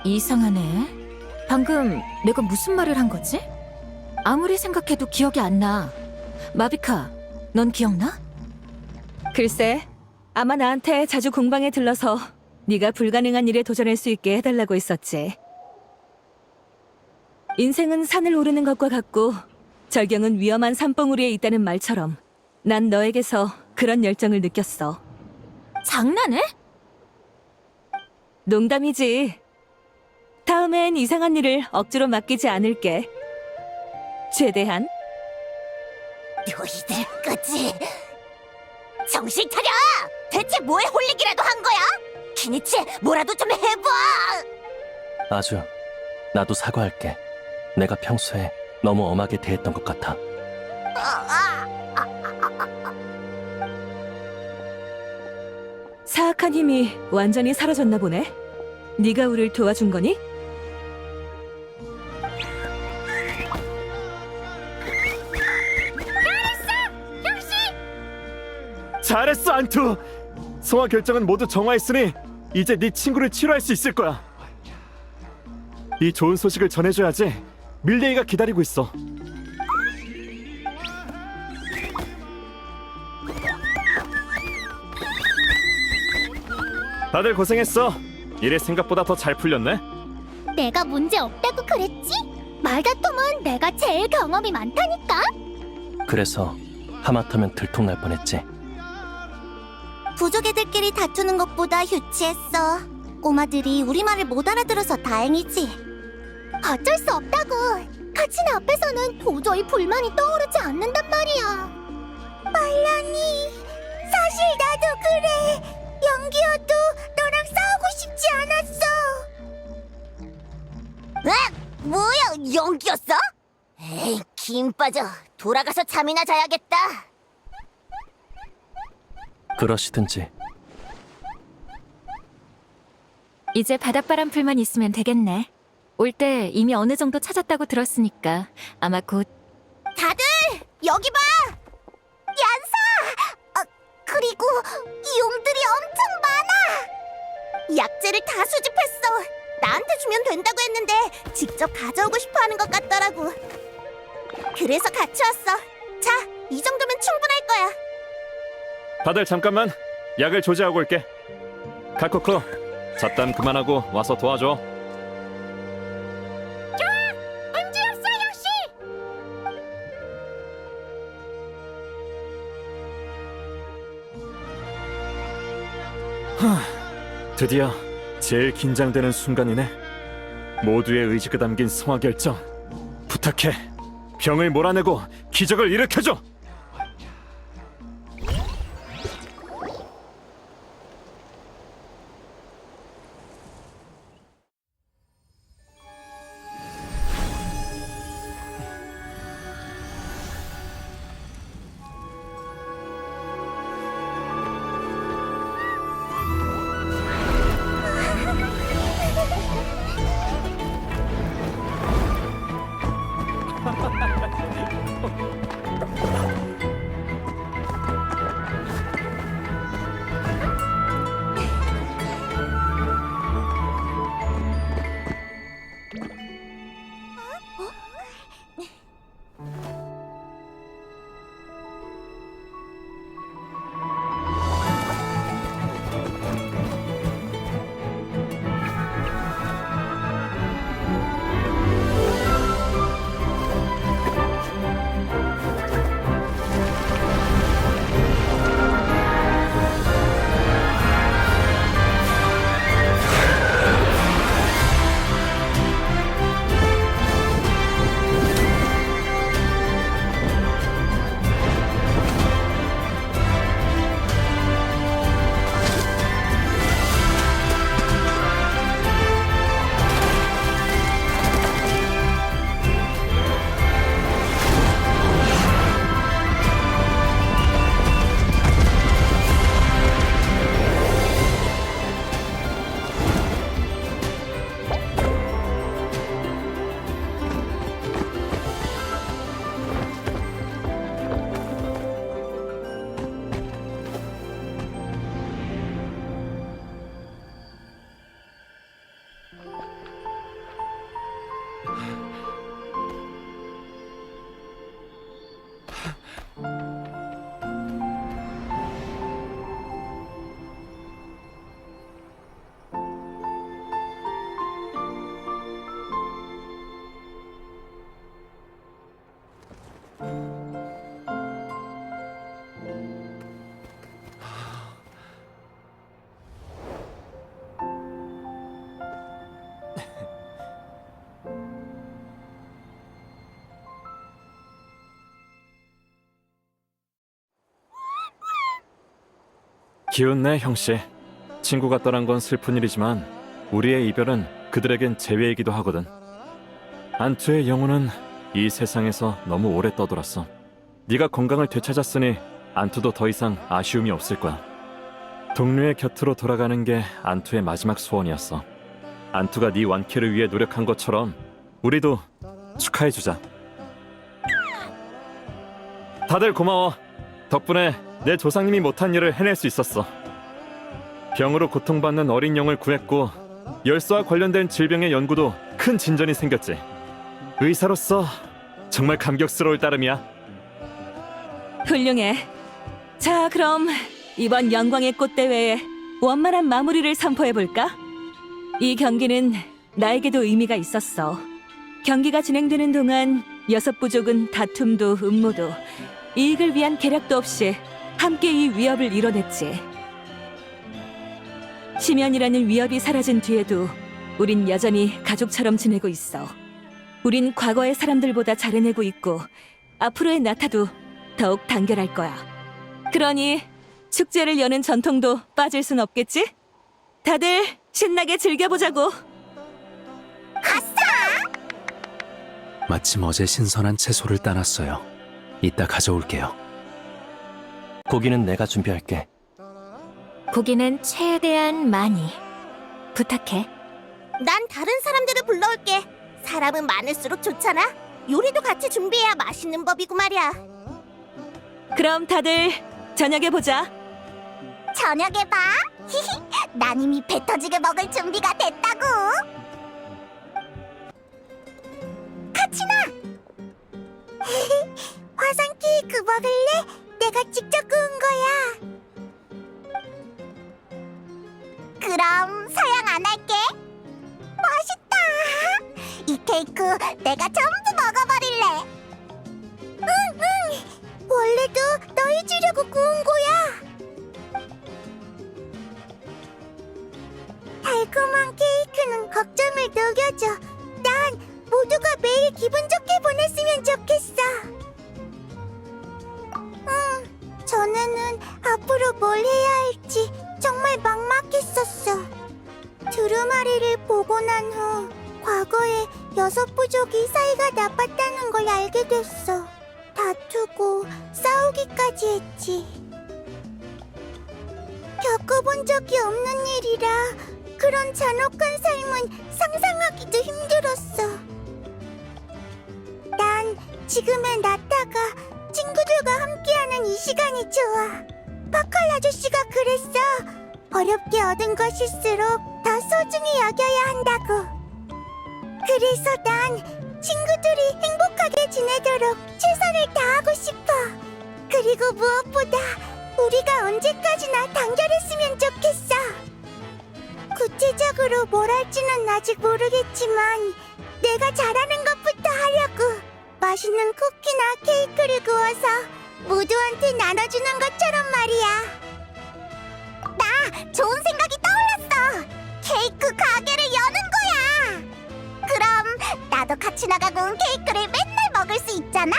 이상하네. 방금 내가 무슨 말을 한 거지? 아무리 생각해도 기억이 안 나. 마비카, 넌 기억나? 글쎄, 아마 나한테 자주 공방에 들러서 네가 불가능한 일에 도전할 수 있게 해달라고 했었지. 인생은 산을 오르는 것과 같고 절경은 위험한 산봉우리에 있다는 말처럼 난 너에게서 그런 열정을 느꼈어. 장난해? 농담이지. 다음엔 이상한 일을 억지로 맡기지 않을게. 최대한. 너희들 거지. 정신 차려! 대체 뭐에 홀리기라도 한 거야? 키니치 뭐라도 좀 해봐! 아주, 나도 사과할게. 내가 평소에 너무 엄하게 대했던 것 같아. 사악한 힘이 완전히 사라졌나 보네. 네가 우릴 도와준 거니? 잘했어 안투. 성화 결정은 모두 정화했으니 이제 네 친구를 치료할 수 있을 거야. 이 좋은 소식을 전해줘야지. 밀레이가 기다리고 있어. 다들 고생했어. 일이 생각보다 더 잘 풀렸네. 내가 문제 없다고 그랬지? 말다툼은 내가 제일 경험이 많다니까. 그래서 하마터면 들통날 뻔했지. 부족 애들끼리 다투는 것보다 유치했어. 꼬마들이 우리 말을 못 알아들어서 다행이지. 어쩔 수 없다고. 카치나 앞에서는 도저히 불만이 떠오르지 않는단 말이야. 말라니, 사실 나도 그래. 연기여도 너랑 싸우고 싶지 않았어. 에? 뭐야, 연기였어? 에이, 김 빠져. 돌아가서 잠이나 자야겠다. 그러시든지. 이제 바닷바람 풀만 있으면 되겠네. 올 때 이미 어느 정도 찾았다고 들었으니까 아마 곧. 다들 여기 봐. 얀사. 그리고 이 용들이 엄청 많아. 약재를 다 수집했어. 나한테 주면 된다고 했는데 직접 가져오고 싶어하는 것 같더라고. 그래서 같이 왔어. 자, 이 정도면 충분할 거야. 다들 잠깐만. 약을 조제하고 올게. 카코코, 잡담 그만하고 와서 도와줘. 문제없어, 역시. 드디어 제일 긴장되는 순간이네. 모두의 의지가 담긴 성화 결정. 부탁해. 병을 몰아내고 기적을 일으켜줘. 기운내 형씨. 친구가 떠난 건 슬픈 일이지만 우리의 이별은 그들에겐 재회이기도 하거든. 안투의 영혼은 이 세상에서 너무 오래 떠돌았어. 네가 건강을 되찾았으니 안투도 더 이상 아쉬움이 없을 거야. 동료의 곁으로 돌아가는 게 안투의 마지막 소원이었어. 안투가 네 완쾌를 위해 노력한 것처럼 우리도 축하해주자. 다들 고마워. 덕분에 내 조상님이 못한 일을 해낼 수 있었어. 병으로 고통받는 어린 영을 구했고 열쇠와 관련된 질병의 연구도 큰 진전이 생겼지. 의사로서 정말 감격스러울 따름이야. 훌륭해. 자, 그럼 이번 영광의 꽃 대회에 원만한 마무리를 선포해볼까? 이 경기는 나에게도 의미가 있었어. 경기가 진행되는 동안 6부족은 다툼도 음모도 이익을 위한 계략도 없이 함께 이 위협을 이뤄냈지. 심연이라는 위협이 사라진 뒤에도 우린 여전히 가족처럼 지내고 있어. 우린 과거의 사람들보다 잘해내고 있고 앞으로의 나타도 더욱 단결할 거야. 그러니 축제를 여는 전통도 빠질 순 없겠지? 다들 신나게 즐겨보자고. 마침 어제 신선한 채소를 따놨어요. 이따 가져올게요. 고기는 내가 준비할게. 고기는 최대한 많이. 부탁해. 난 다른 사람들을 불러올게. 사람은 많을수록 좋잖아. 요리도 같이 준비해야 맛있는 법이고 말이야. 그럼 다들 저녁에 보자. 저녁에 봐. 히히. 난 이미 배 터지게 먹을 준비가 됐다고. 카치나. 화상 케이크 먹을래? 내가 직접 구운 거야. 그럼 사양 안 할게. 맛있다. 이 케이크 내가 전부 먹어버릴래. 응. 원래도 너희 주려고 구운 거야. 달콤한 케이크는 걱정을 녹여줘. 난 모두가 매일 기분 좋게 보냈으면 좋겠어. 전에는 앞으로 뭘 해야 할지 정말 막막했었어. 두루마리를 보고 난 후 과거에 6부족이 사이가 나빴다는 걸 알게 됐어. 다투고 싸우기까지 했지. 겪어본 적이 없는 일이라 그런 잔혹한 삶은 상상하기도 힘들었어. 난 지금의 나타가 친구들과 함께하는 이 시간이 좋아. 파칼 아저씨가 그랬어. 어렵게 얻은 것일수록 더 소중히 여겨야 한다고. 그래서 난 친구들이 행복하게 지내도록 최선을 다하고 싶어. 그리고 무엇보다 우리가 언제까지나 단결했으면 좋겠어. 구체적으로 뭘 할지는 아직 모르겠지만 내가 잘하는 것부터 하려고. 맛있는 쿠키나 케이크를 구워서 모두한테 나눠주는 것처럼 말이야. 나 좋은 생각이 떠올랐어. 케이크 가게를 여는 거야. 그럼 나도 같이 나가고 온 케이크를 맨날 먹을 수 있잖아.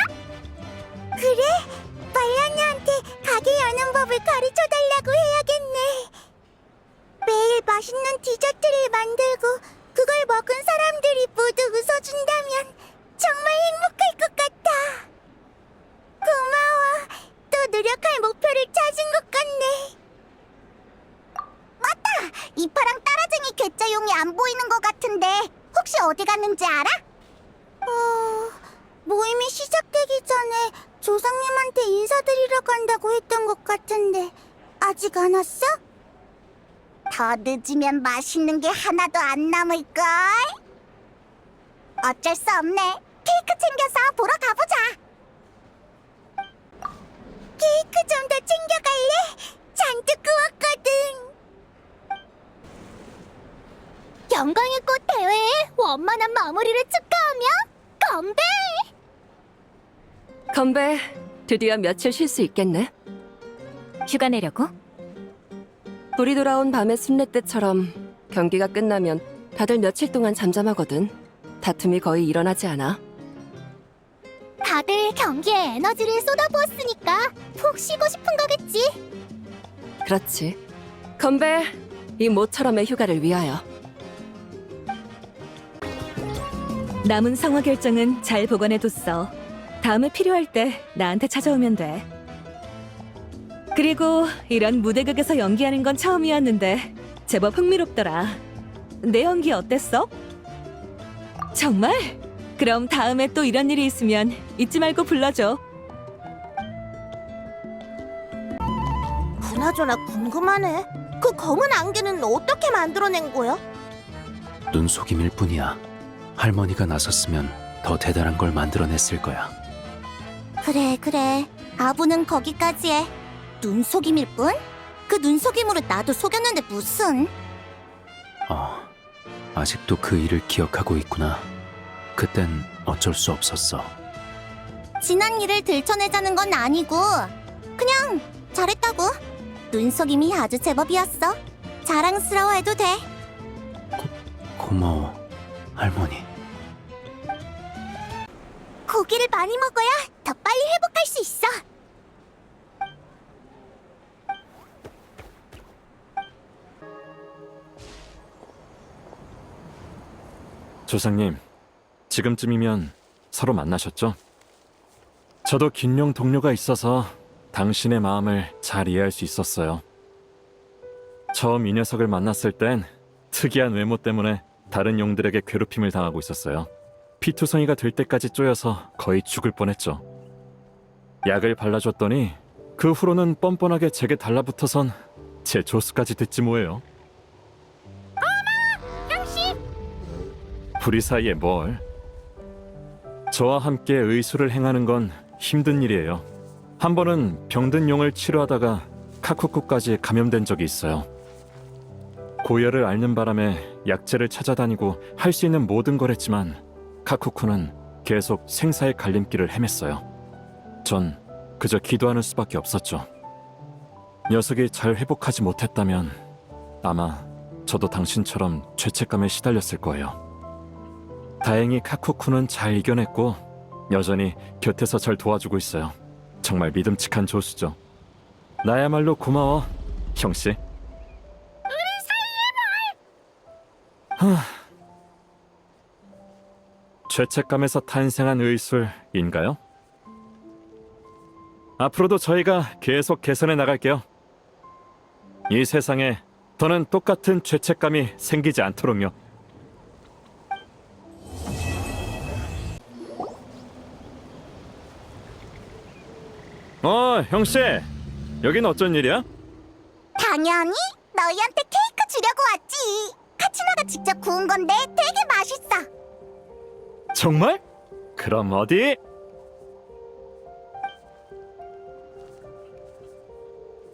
그래? 말라냐한테 가게 여는 법을 가르쳐달라고 해야겠네. 매일 맛있는 디저트를 만들고 그걸 먹은 사람들이 모두 웃어준다면 정말 행복할 것 같아. 고마워. 또 노력할 목표를 찾은 것 같네. 맞다! 이파랑 따라쟁이 괴짜용이 안 보이는 것 같은데 혹시 어디 갔는지 알아? 모임이 시작되기 전에 조상님한테 인사드리러 간다고 했던 것 같은데 아직 안 왔어? 더 늦으면 맛있는 게 하나도 안 남을걸? 어쩔 수 없네. 케이크 챙겨서 보러 가보자. 케이크 좀 더 챙겨갈래? 잔뜩 구웠거든. 영광의 꽃 대회에 원만한 마무리를 축하하며 건배! 건배, 드디어 며칠 쉴 수 있겠네. 휴가 내려고? 불이 돌아온 밤의 순례 때처럼 경기가 끝나면 다들 며칠 동안 잠잠하거든. 다툼이 거의 일어나지 않아. 다들 경기에 에너지를 쏟아부었으니까 푹 쉬고 싶은 거겠지. 그렇지. 건배, 이 모처럼의 휴가를 위하여. 남은 성화 결정은 잘 보관해뒀어. 다음에 필요할 때 나한테 찾아오면 돼. 그리고 이런 무대극에서 연기하는 건 처음이었는데 제법 흥미롭더라. 내 연기 어땠어? 정말? 그럼 다음에 또 이런 일이 있으면 잊지 말고 불러줘. 그나저나 궁금하네. 그 검은 안개는 어떻게 만들어낸 거야? 눈속임일 뿐이야. 할머니가 나섰으면 더 대단한 걸 만들어냈을 거야. 그래. 아부는 거기까지 해. 눈속임일 뿐? 그 눈속임으로 나도 속였는데 무슨... 아직도 그 일을 기억하고 있구나. 그땐 어쩔 수 없었어. 지난 일을 들춰내자는 건 아니고 그냥 잘했다고. 눈속임이 아주 제법이었어. 자랑스러워해도 돼. 고마워, 할머니. 고기를 많이 먹어야 더 빨리 회복할 수 있어. 조상님, 지금쯤이면 서로 만나셨죠? 저도 긴용 동료가 있어서 당신의 마음을 잘 이해할 수 있었어요. 처음 이 녀석을 만났을 땐 특이한 외모 때문에 다른 용들에게 괴롭힘을 당하고 있었어요. 피투성이가 될 때까지 쪼여서 거의 죽을 뻔했죠. 약을 발라줬더니 그 후로는 뻔뻔하게 제게 달라붙어선 제 조수까지 됐지 뭐예요. 우리 사이에 뭘. 저와 함께 의술을 행하는 건 힘든 일이에요. 한 번은 병든 용을 치료하다가 카쿠쿠까지 감염된 적이 있어요. 고열을 앓는 바람에 약재를 찾아다니고 할 수 있는 모든 걸 했지만 카쿠쿠는 계속 생사의 갈림길을 헤맸어요. 전 그저 기도하는 수밖에 없었죠. 녀석이 잘 회복하지 못했다면 아마 저도 당신처럼 죄책감에 시달렸을 거예요. 다행히 카쿠쿠는 잘 이겨냈고 여전히 곁에서 절 도와주고 있어요. 정말 믿음직한 조수죠. 나야말로 고마워, 형씨. 우리 사이에 뭘... 죄책감에서 탄생한 의술인가요? 앞으로도 저희가 계속 개선해 나갈게요. 이 세상에 더는 똑같은 죄책감이 생기지 않도록요. 형씨, 여긴 어쩐 일이야? 당연히 너희한테 케이크 주려고 왔지. 카치나가 직접 구운 건데 되게 맛있어. 정말? 그럼 어디?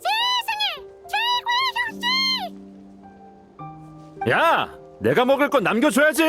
세상에 최고의 형씨! 야, 내가 먹을 건 남겨줘야지.